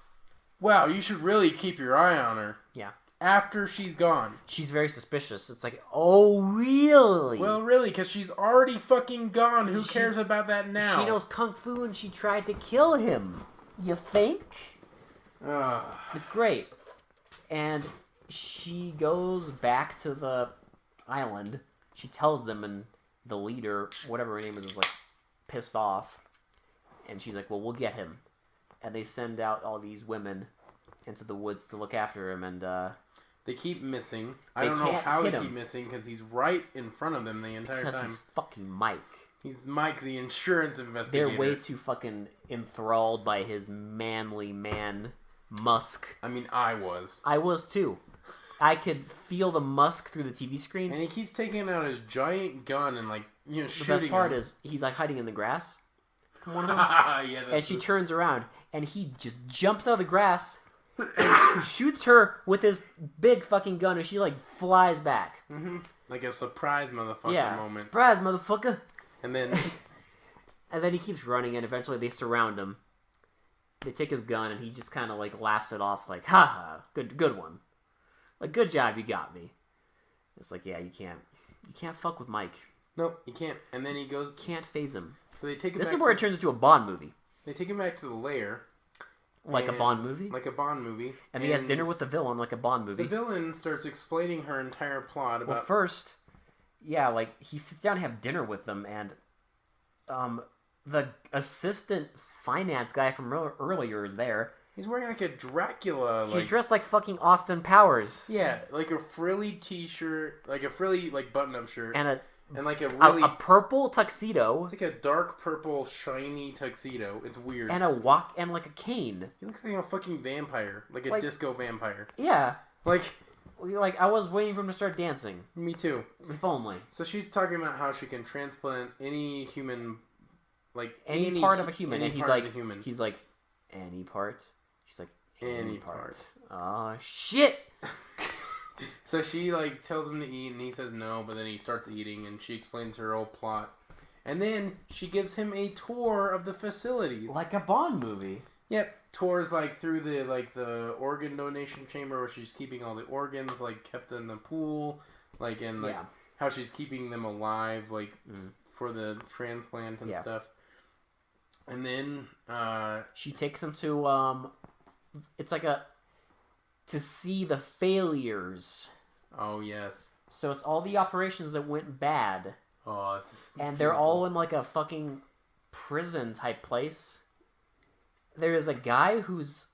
"Wow, you should really keep your eye on her." Yeah. After she's gone. She's very suspicious. It's like, oh, really? Well, really, because she's already fucking gone. Who cares about that now? She knows Kung Fu and she tried to kill him. You think? It's great. And she goes back to the island. She tells them, and the leader, whatever her name is like pissed off. And she's like, well, we'll get him. And they send out all these women into the woods to look after him, and they keep missing. I They don't know can't how they hit keep him. missing because he's right in front of them the entire because time. he's fucking Mike. He's Mike, the insurance investigator. They're way too fucking enthralled by his manly man musk. I mean, I was. I was too. I could feel the musk through the TV screen. And he keeps taking out his giant gun and, like, you know, The shooting best part him. is he's like hiding in the grass. One of them. Yeah, that's And she turns around and he just jumps out of the grass and shoots her with his big fucking gun, and she like flies back. like a surprise motherfucker Yeah, moment. surprise, motherfucker! And then And then he keeps running, and eventually they surround him. They take his gun, and he just kind of like laughs it off, like, "Ha ha, good one, like good job, you got me." It's like, yeah, you can't fuck with Mike. nope, you can't. And then he goes. Can't phase him. So they take him. This back is where to, it turns into a Bond movie, They take him back to the lair. like a and- Bond movie, Like a Bond movie. and he has dinner with the villain, like a Bond The movie. villain starts explaining her entire plot about. Well, first, yeah, like he sits down to have dinner with them, and the assistant finance guy from earlier is there. He's wearing like a Dracula. He's Like, dressed like fucking Austin Powers, yeah, like a frilly T-shirt, like a frilly like button-up shirt, and and like a really. a purple tuxedo, It's like a dark purple shiny tuxedo. It's weird. and like a cane. He looks like a fucking vampire, like a Like- disco vampire. Yeah, Like I was waiting for him to start dancing. me too. If only So she's talking about how she can transplant any human, like any part of a human, any and he's part of like, the human. he's like, any part. She's like, Any part. Oh shit! So she like tells him to eat, and he says no, but then he starts eating, and she explains her whole plot, and then she gives him a tour of the facilities. Like a Bond movie. Yep, tours like through the organ donation chamber where she's keeping all the organs like kept in the pool, like and like Yeah. how she's keeping them alive like for the transplant and Yeah. stuff. And then She takes him to it's like to see the failures. Oh yes. So it's all the operations that went bad. Oh, this is And they're all in like a fucking prison type place. There is a guy he's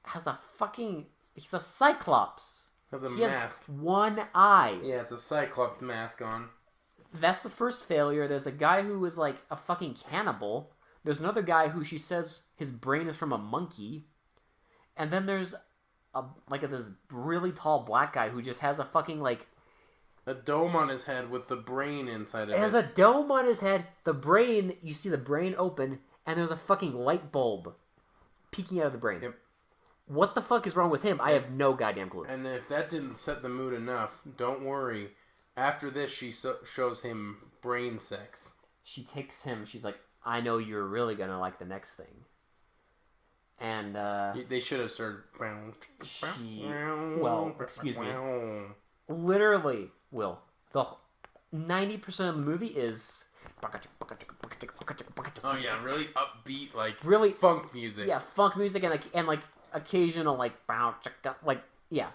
a Cyclops. has a He mask. has one eye. Yeah, it's a Cyclops mask on. That's the first failure. There's a guy who is like a fucking cannibal. There's another guy who she says his brain is from a monkey. And then there's this really tall black guy who just has a fucking like A dome on his head with the brain inside of it. has a dome on his head. The brain, you see the brain open, and there's a fucking light bulb peeking out of the brain. Yep. What the fuck is wrong with him? I have no goddamn clue. And if that didn't set the mood enough, don't worry. After this, she shows him brain sex. She takes him. She's like, I know you're really gonna like the next thing. And They should have started. well, excuse me. Literally, Will, the 90% of the movie is Oh yeah, really upbeat, like really funk music. yeah, funk music and occasional yeah.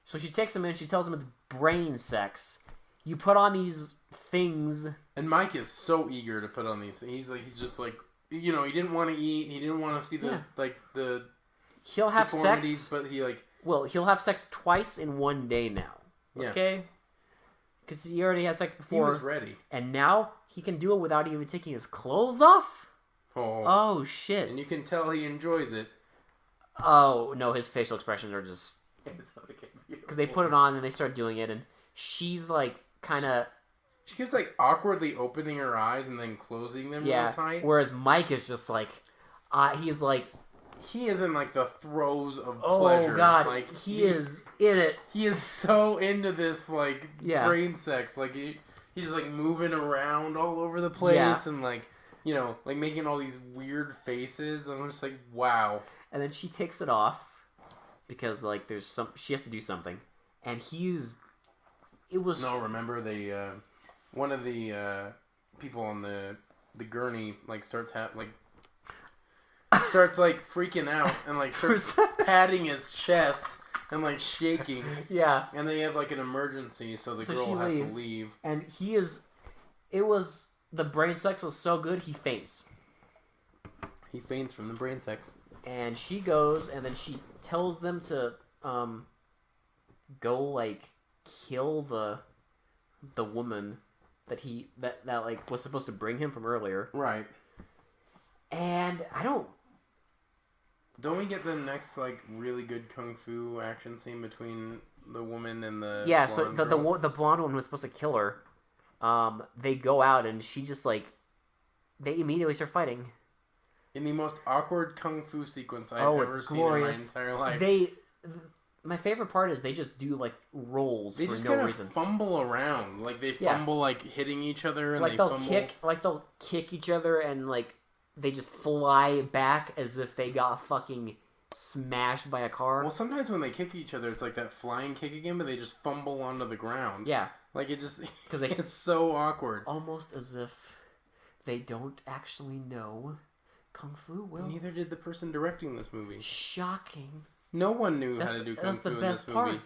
So she takes him in. She tells him it's brain sex. You put on these things. And Mike is so eager to put on these. He's just like, he didn't want to eat. He didn't want to see the the He'll have deformities, sex. but he like. Well, he'll have sex twice in one day now. Yeah. Okay. Because he already had sex He before, was ready. and now he can do it without even taking his clothes off. Oh. Oh shit! And you can tell he enjoys it. Oh no, his facial expressions are just because they put it on and they start doing it, and she's like kind of She keeps like awkwardly opening her eyes and then closing them real tight. Whereas Mike is just like, he's like, He is in like the throes of oh pleasure. god, Like he is in it. He is so into this like Yeah. brain sex. Like he's like moving around all over the place Yeah. and like like making all these weird faces. And I'm just like, wow. And then she takes it off because like she has to do something, and No, remember they one of the people on the gurney like starts freaking out and like starts patting his chest and like shaking. Yeah. And they have like an emergency, so the So girl she has leaves. to leave. And the brain sex was so good he faints. He faints from the brain sex. And she goes, and then she tells them to go like kill the woman that like was supposed to bring him from earlier. Right. And Don't we get the next like really good kung fu action scene between the woman and the so blonde the girl? the blonde one was supposed to kill her. They go out and she just like they immediately start fighting. In the most awkward kung fu sequence I've ever it's seen glorious. in my entire life. My favorite part is they just do like rolls They for just no kind of reason. fumble around. Like they fumble like hitting each other and Like they they'll fumble. they'll kick each other and like they just fly back as if they got fucking smashed by a car. Well, sometimes when they kick each other, it's like that flying kick again, but they just fumble onto the ground. Yeah, Like it just because they it's so awkward. almost as if they don't actually know kung fu. Well, Neither did the person directing this movie. shocking. No one knew how to do kung That's fu the in best this movie. part.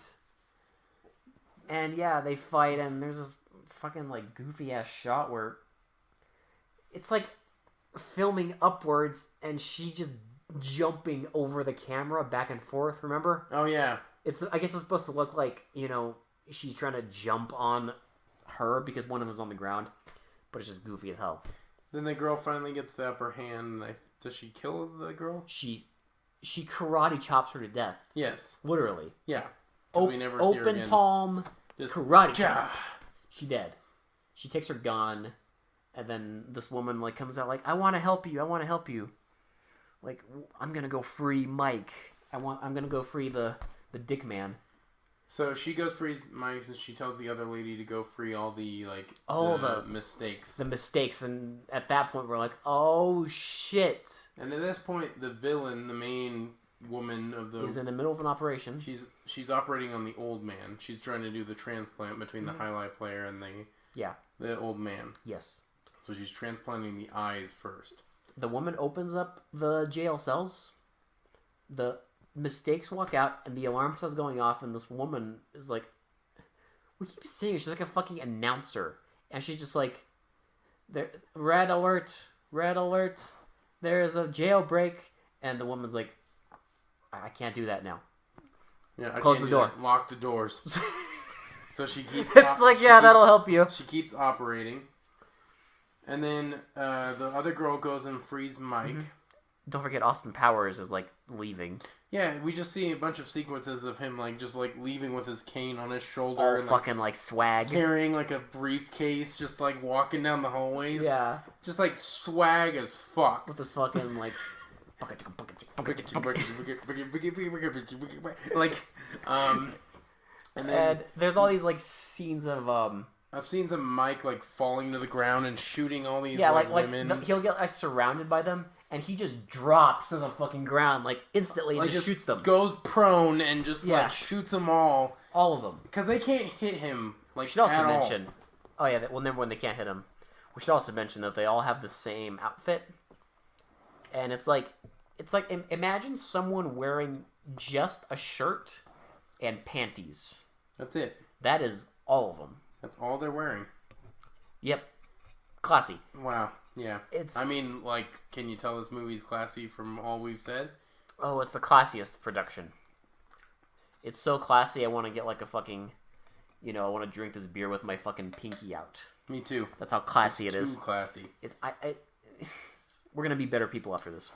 And yeah, they fight, and there's this fucking like goofy ass shot where it's like filming upwards, and she just jumping over the camera back and forth. Remember? Oh yeah. I guess it's supposed to look like she's trying to jump on her because one of them's on the ground, but it's just goofy as hell. Then the girl finally gets the upper hand. Does she kill the girl? She karate chops her to death, Yes. literally. Yeah. 'Cause we never see her Open again. palm Just karate chop. Gah. She dead. She takes her gun, and then this woman like comes out like, I want to help you. I want to help you. Like, I'm gonna go free Mike. I'm gonna go free the dick man. So she goes free Mike, and she tells the other lady to go free all the the mistakes. The mistakes, and at that point we're like, oh shit. And at this point, the villain, the main woman of the, He's in the middle of an operation. she's operating on the old man. She's trying to do the transplant between the highlight player and the old man. Yes. So she's transplanting the eyes first. The woman opens up the jail cells. mistakes walk out, and the alarm starts going off, and this woman is like, we keep saying she's like a fucking announcer, and she's just like, red alert, there's a jailbreak, and the woman's like, I can't do that now. Yeah, I Close can't the do door. that. Lock the doors. So she keeps. It's like, yeah, that'll help you. She keeps operating, and then the other girl goes and frees Mike. Mm-hmm. Don't forget, Austin Powers is like leaving. Yeah, we just see a bunch of sequences of him like just like leaving with his cane on his shoulder, All and fucking like swag. carrying like a briefcase, just like walking down the hallways. Yeah, Just like swag as fuck. with this fucking like. Like, and then And there's all these like scenes of I've seen some Mike like falling to the ground and shooting all these yeah, like like women. he'll get like surrounded by them, and he just drops to the fucking ground like instantly, and like just shoots them, goes prone and just Yeah. like shoots them all all of them. because they can't hit him like We should also at all. mention, oh yeah, well, never when they can't hit him. We should also mention that they all have the same outfit, and it's like imagine someone wearing just a shirt and panties. That's it. That is all of them. That's all they're wearing. Yep, classy. Wow. Yeah. It's. I mean, like, can you tell this movie's classy from all we've said? Oh, it's the classiest production. It's so classy. I want to get like a fucking, I want to drink this beer with my fucking pinky out. Me too. That's how classy it Too is. classy. It's we're gonna be better people after this.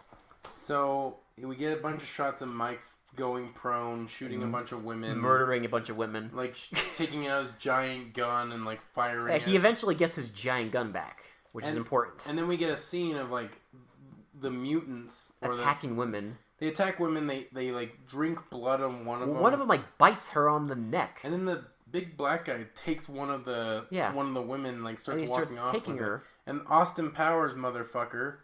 So we get a bunch of shots of Mike going prone, shooting a bunch of women, Murdering a bunch of women. like taking out his giant gun and like firing. Yeah, it. he eventually gets his giant gun back, which is important. And then we get a scene of like the mutants or Attacking women. they attack women. They like drink blood on one of them. One of them like bites her on the neck, And then the big black guy takes one of the women, like and starts he walking starts off taking with her. And Austin Powers, motherfucker,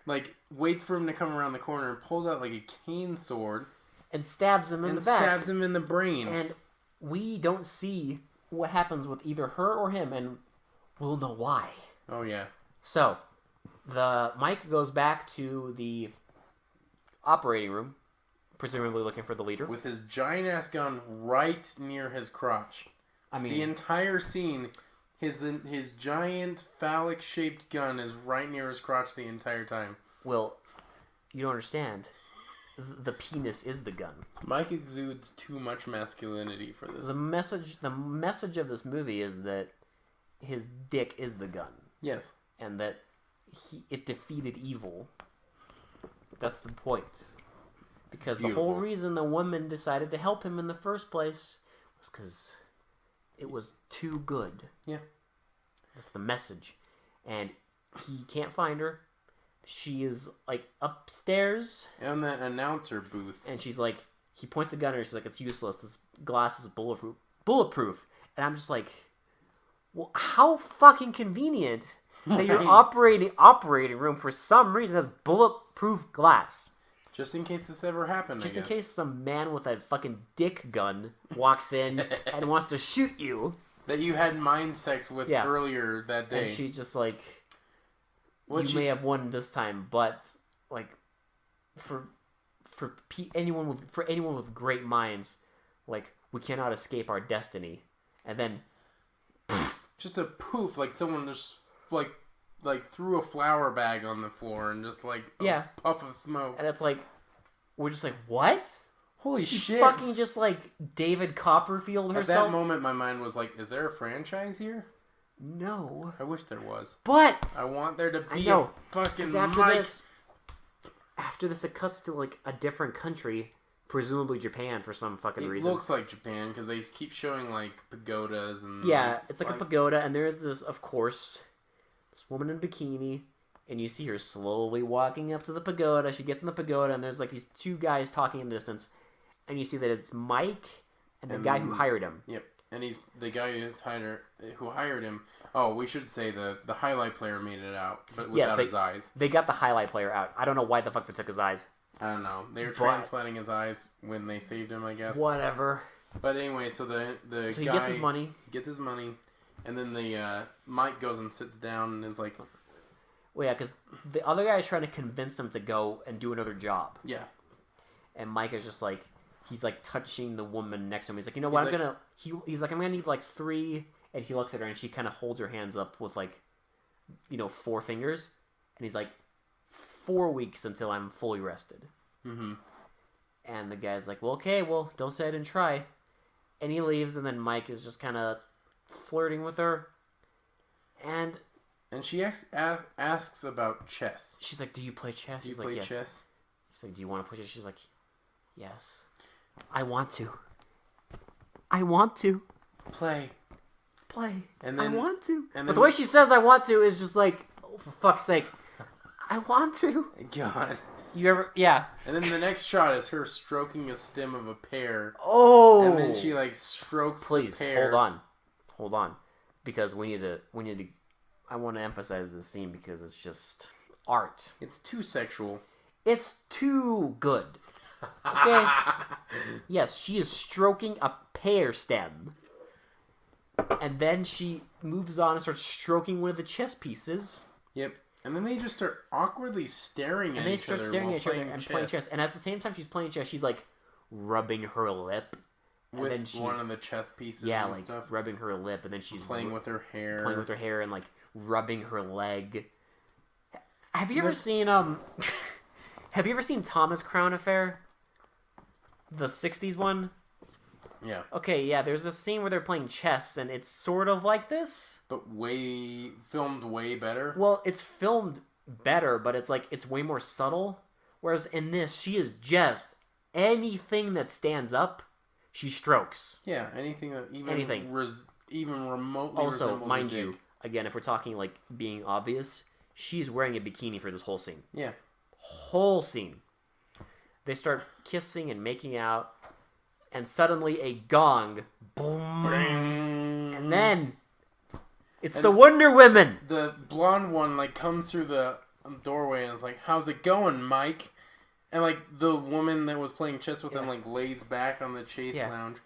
like waits for him to come around the corner and pulls out like a cane sword And stabs him in and the back. stabs him in the brain. And we don't see what happens with either her or him, and we'll know why. Oh yeah. So, the Mike goes back to the operating room, presumably looking for the leader. With his giant ass gun right near his crotch. I mean, The entire scene, his giant phallic shaped gun is right near his crotch the entire time. well, you don't understand. The penis is the gun. Mike exudes too much masculinity for this. The message of this movie is that his dick is the gun, Yes. and that it defeated evil. That's the point. Because the whole Beautiful. reason the woman decided to help him in the first place was because it was too good. Yeah. That's the message. And he can't find her. She is, like, upstairs. And that announcer booth. And she's like, he points a gun at her. She's like, it's useless. This glass is bulletproof. And I'm just like, well, how fucking convenient that your operating room for some reason has bulletproof glass. Just in case this ever happened, Just I in guess. case some man with a fucking dick gun walks in and wants to shoot you. That you had mind sex with Yeah. earlier that day. And she's just like, What you may she's- have won this time, but like for anyone with great minds, like we cannot escape our destiny. And then Just a poof, like someone just like threw a flour bag on the floor and just like a puff of smoke. and it's like we're just like, what? Holy She shit! fucking just like David Copperfield At herself. that moment, my mind was like, "Is there a franchise here? No, I wish there was. but I want there to I be know. a fucking 'cause after Mike." this, it cuts to like a different country, presumably Japan for some fucking It reason. looks like Japan because they keep showing like pagodas and Yeah, it's like a pagoda, and there's this, of course, this woman in a bikini, and you see her slowly walking up to the pagoda. She gets in the pagoda, and there's like these two guys talking in the distance, and you see that it's Mike and the guy who hired him. Yep, and he's the guy who hired him. Oh, we should say the highlight player made it out, but without his eyes. They got the highlight player out. I don't know why the fuck they took his eyes. I don't know. They were But- transplanting his eyes when they saved him, I guess. Whatever. But anyway, so the So he guy gets his money. gets his money, and then the Mike goes and sits down and is like, Well, yeah, because the other guy is trying to convince him to go and do another job. yeah, and Mike is just like, he's like touching the woman next to him. He's like, you know what, he's like, I'm gonna need like 3, and he looks at her, and she kind of holds her hands up with like, 4 fingers, and he's like, 4 weeks until I'm fully rested. Mm-hmm. And the guy's like, well, okay, well, don't say I didn't try. And he leaves, and then Mike is just kind of flirting with her. And she asks about chess. She's like, do you play chess? He's like, yes. Chess? She's like, do you want to play chess? She's like, yes. I want to. I want to. Play. And then, I want to. But the way she says I want to is just like, oh, for fuck's sake. I want to. God. You ever... Yeah. And then the next shot is her stroking a stem of a pear. Oh! And then she, like, strokes the pear. Hold on. Because we need to... I want to emphasize this scene because it's just art. It's too sexual. It's too good. Okay? Yes, she is stroking a pear stem. And then she moves on and starts stroking one of the chess pieces. Yep. And then they just start awkwardly staring at each other. And they start staring at each other and playing chess. And at the same time she's playing chess, she's like rubbing her lip. With then she's, one of the chess pieces. Yeah, and like stuff. rubbing her lip, and then she's playing with her hair. Playing with her hair and like rubbing her leg. Have you ever seen Have you ever seen Thomas Crown Affair? The 60s one? Yeah. Okay, yeah, there's a scene where they're playing chess, and it's sort of like this. But filmed way better? Well, it's filmed better, but it's like, it's way more subtle. Whereas in this, she is just, anything that stands up, she strokes. Yeah, anything that even remotely also, resembles mind a you, dick. Again, if we're talking like being obvious, she's wearing a bikini for this whole scene. Yeah. Whole scene. They start kissing and making out. And suddenly a gong, boom, and then it's the Wonder Women. The blonde one like comes through the doorway and is like, "How's it going, Mike?" And like the woman that was playing chess with them like lays back on the chase lounge,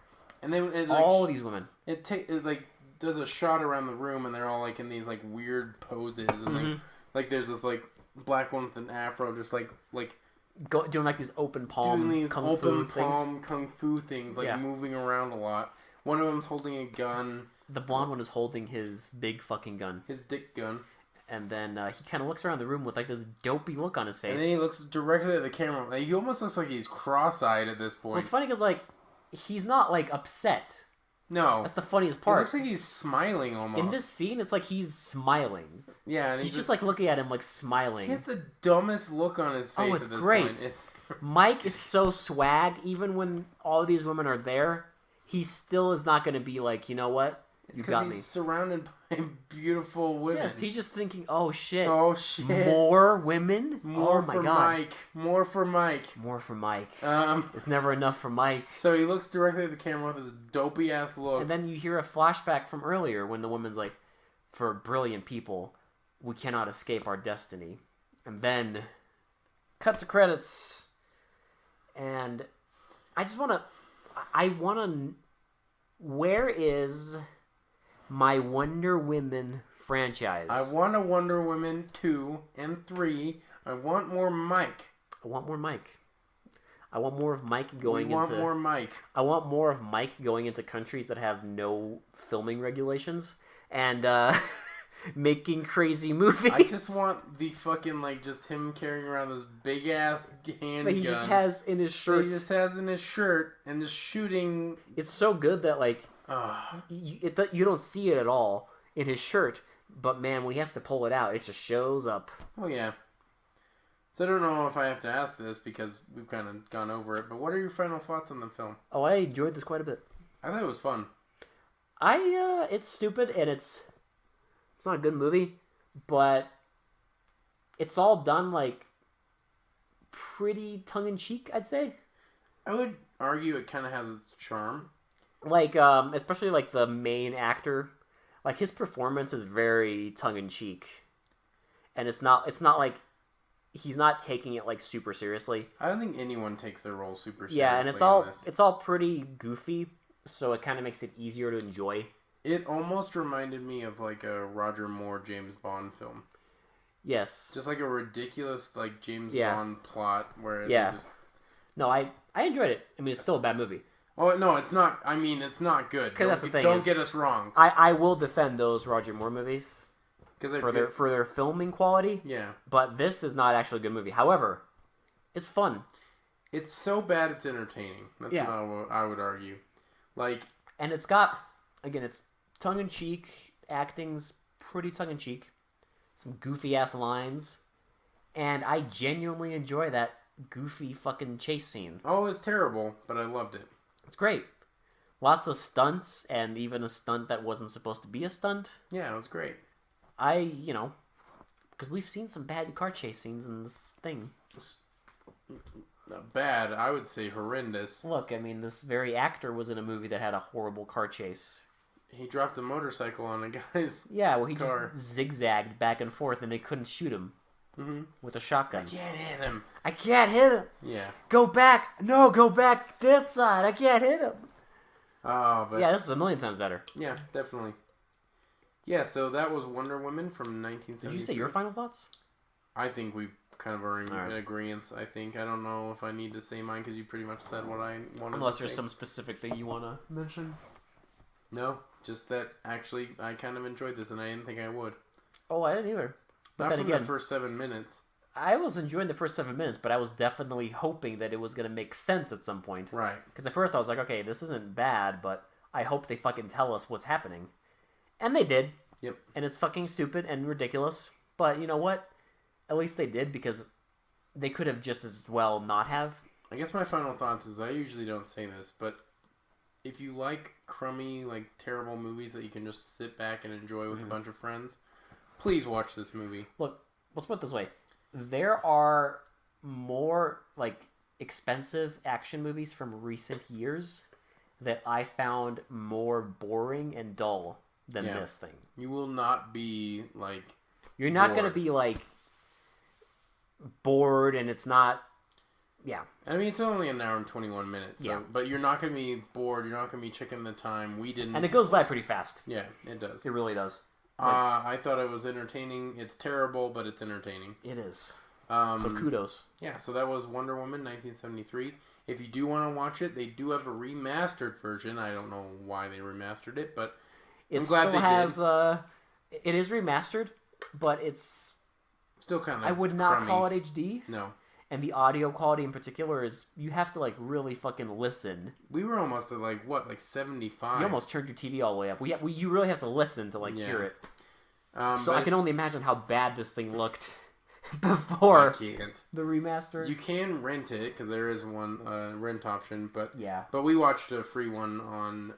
and then all these women. It like does a shot around the room, and they're all like in these like weird poses, and like there's this like black one with an afro, just like. Doing like these open palm kung fu things, like moving around a lot. One of them's holding a gun. The blonde one is holding his big fucking gun. His dick gun. And then he kind of looks around the room with like this dopey look on his face. And then he looks directly at the camera. Like, he almost looks like he's cross-eyed at this point. Well, it's funny because like he's not like upset. No. That's the funniest part. It looks like he's smiling almost. In this scene, it's like he's smiling. Yeah. And he's just like looking at him like smiling. He has the dumbest look on his face at this great. point. Mike is so swag. Even when all of these women are there, he still is not going to be like, you know what? You got me. He's surrounded by beautiful women. Yes, he's just thinking, oh shit. Oh shit. More women? More oh my for God. Mike. More for Mike. More for Mike. It's never enough for Mike. So he looks directly at the camera with his dopey ass look. And then you hear a flashback from earlier when the woman's like, for brilliant people, we cannot escape our destiny. And then, cut to credits. And I want to, where is my Wonder Women franchise? I want a Wonder Woman 2 and 3. I want more Mike. I want more Mike. I want more of Mike going into... more Mike. I want more of Mike going into countries that have no filming regulations and making crazy movies. I just want the fucking, like, just him carrying around this big-ass handgun. That he just has in his shirt. He just has in his shirt and just shooting... It's so good that, like, you don't see it at all in his shirt, but, man, when he has to pull it out, it just shows up. Oh, yeah. So I don't know if I have to ask this because we've kind of gone over it, but what are your final thoughts on the film? Oh, I enjoyed this quite a bit. I thought it was fun. It's stupid and it's not a good movie, but it's all done like pretty tongue-in-cheek, I'd say. I would argue it kind of has its charm. Like, especially like the main actor, like his performance is very tongue-in-cheek, and it's not like he's not taking it like super seriously. I don't think anyone takes their role super seriously. Yeah, and it's all pretty goofy, so it kind of makes it easier to enjoy. It almost reminded me of like a Roger Moore James Bond film. Yes. Just like a ridiculous like James Bond plot where they just No, I enjoyed it. I mean, it's still a bad movie. Oh no, it's not. I mean, it's not good. That's the thing Don't is- get us wrong. I will defend those Roger Moore movies Because for their filming quality. yeah, But this is not actually a good movie. However, it's fun. it's so bad it's entertaining. That's Yeah. not what I would argue. Like, And it's got, again, it's tongue-in-cheek. Acting's pretty tongue-in-cheek. Some goofy-ass lines. And I genuinely enjoy that goofy fucking chase scene. oh, it was terrible, but I loved it. It's great. Lots of stunts, and even a stunt that wasn't supposed to be a stunt. Yeah, it was great. Because we've seen some bad car chase scenes in this thing. Not bad, I would say horrendous. Look, I mean, this very actor was in a movie that had a horrible car chase. He dropped a motorcycle on a guy's. Yeah, well, he Car. just zigzagged back and forth, and they couldn't shoot him with a shotgun. Can't hit him. I can't hit him. Yeah. Go back. No, go back this side. I can't hit him. Oh, but Yeah, this is a million times better. yeah, definitely. Yeah, so that was Wonder Woman from 1973. Did you say your final thoughts? I think we kind of are in All right. agreement. I think I don't know if I need to say mine because you pretty much said what I wanted. Unless to there's say. some specific thing you want to mention. No, just that actually I kind of enjoyed this and I didn't think I would. Oh, I didn't either. But Not then from again, the first 7 minutes. I was enjoying the first 7 minutes, but I was definitely hoping that it was going to make sense at some point. Right. Because at first I was like, okay, this isn't bad, but I hope they fucking tell us what's happening. And they did. Yep. And it's fucking stupid and ridiculous. But you know what? At least they did, because they could have just as well not have. I guess my final thoughts is I usually don't say this, but if you like crummy, like terrible movies that you can just sit back and enjoy with a bunch of friends, please watch this movie. Look, let's put it this way. There are more, like, expensive action movies from recent years that I found more boring and dull than Yeah. this thing. You will not be like You're not going to bored. be, like, bored, and it's not... Yeah. I mean, it's only an hour and 21 minutes. So, Yeah. But you're not going to be bored. You're not going to be checking the time. We didn't. And it goes by pretty fast. Yeah, it does. It really does. I thought it was entertaining. It's terrible, but it's entertaining. It is. So So kudos. Yeah, so that was Wonder Woman 1973. If you do want to watch it, they do have a remastered version. I don't know why they remastered it, but It I'm glad still they has, did. it is remastered, but it's... Still kind of I would not crummy. call it HD. No. And the audio quality in particular is... You have to, like, really fucking listen. We were almost at, like, what, like 75? You almost turned your TV all the way up. You really have to listen to, like, Yeah. hear it. So but I can only imagine how bad this thing looked I before can't. the remaster. You can rent it, because there is one rent option, but Yeah. But we watched a free one on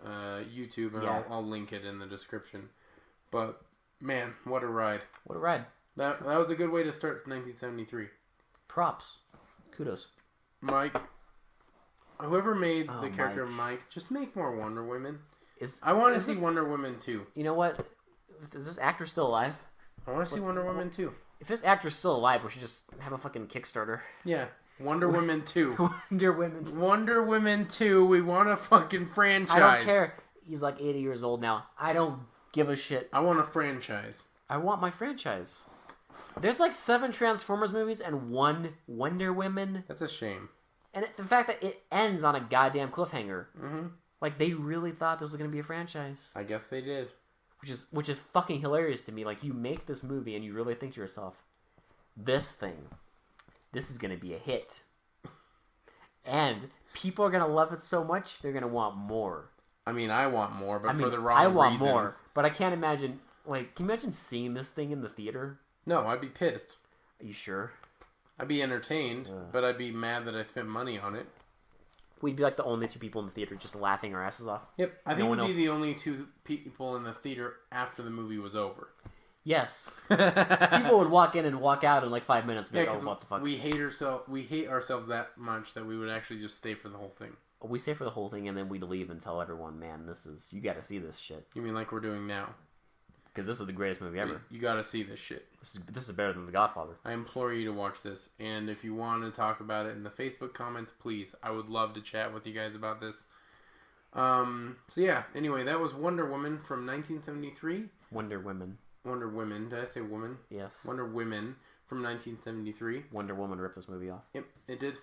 YouTube, and Yeah. I'll link it in the description. But, man, what a ride. What a ride. That was a good way to start 1973. Props. Kudos. Mike, whoever made Oh, the character Mike. of Mike, just make more Wonder Women. Is I want to is see this- Wonder Woman 2. You know what? Is this actor still alive? I want to see Wonder Woman 2. If this actor's still alive, we should just have a fucking Kickstarter. Yeah, Wonder Woman 2. Wonder Women's. Wonder Woman 2, we want a fucking franchise. I don't care. He's like 80 years old now. I don't give a shit. I want a franchise. I want my franchise. There's like 7 Transformers movies and 1 Wonder Woman. That's a shame. And the fact that it ends on a goddamn cliffhanger. Mm-hmm. Like, they really thought this was going to be a franchise. I guess they did. Which is fucking hilarious to me. Like, you make this movie and you really think to yourself, this is going to be a hit. And people are going to love it so much, they're going to want more. I mean, I want more, but I mean, for the wrong I want reasons. more. But I can't imagine, like, can you imagine seeing this thing in the theater? No, I'd be pissed. Are you sure? I'd be entertained, but I'd be mad that I spent money on it. We'd be like the only 2 people in the theater just laughing our asses off. Yep, I No think one we'd be else- the only 2 people in the theater after the movie was over. Yes. People People would walk in and walk out in like 5 minutes and be yeah, like, oh, 'cause what the fuck? we hate ourselves that much that we would actually just stay for the whole thing. We stay for the whole thing and then we'd leave and tell everyone, man, you gotta see this shit. You mean like we're doing now? Because this is the greatest movie ever. You gotta see this shit. This is better than The Godfather. I implore you to watch this, and if you want to talk about it in the Facebook comments, please. I would love to chat with you guys about this. So yeah, anyway, that was Wonder Woman from 1973. Wonder Woman. Wonder Woman, did I say woman? Yes. Wonder Women from 1973. Wonder Woman ripped this movie off. Yep, it did.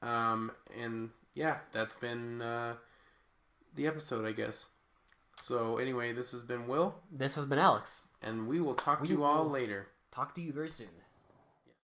And yeah, that's been the episode, I guess. So anyway, this has been Will. This has been Alex. And we will talk to you all later. Talk to you very soon.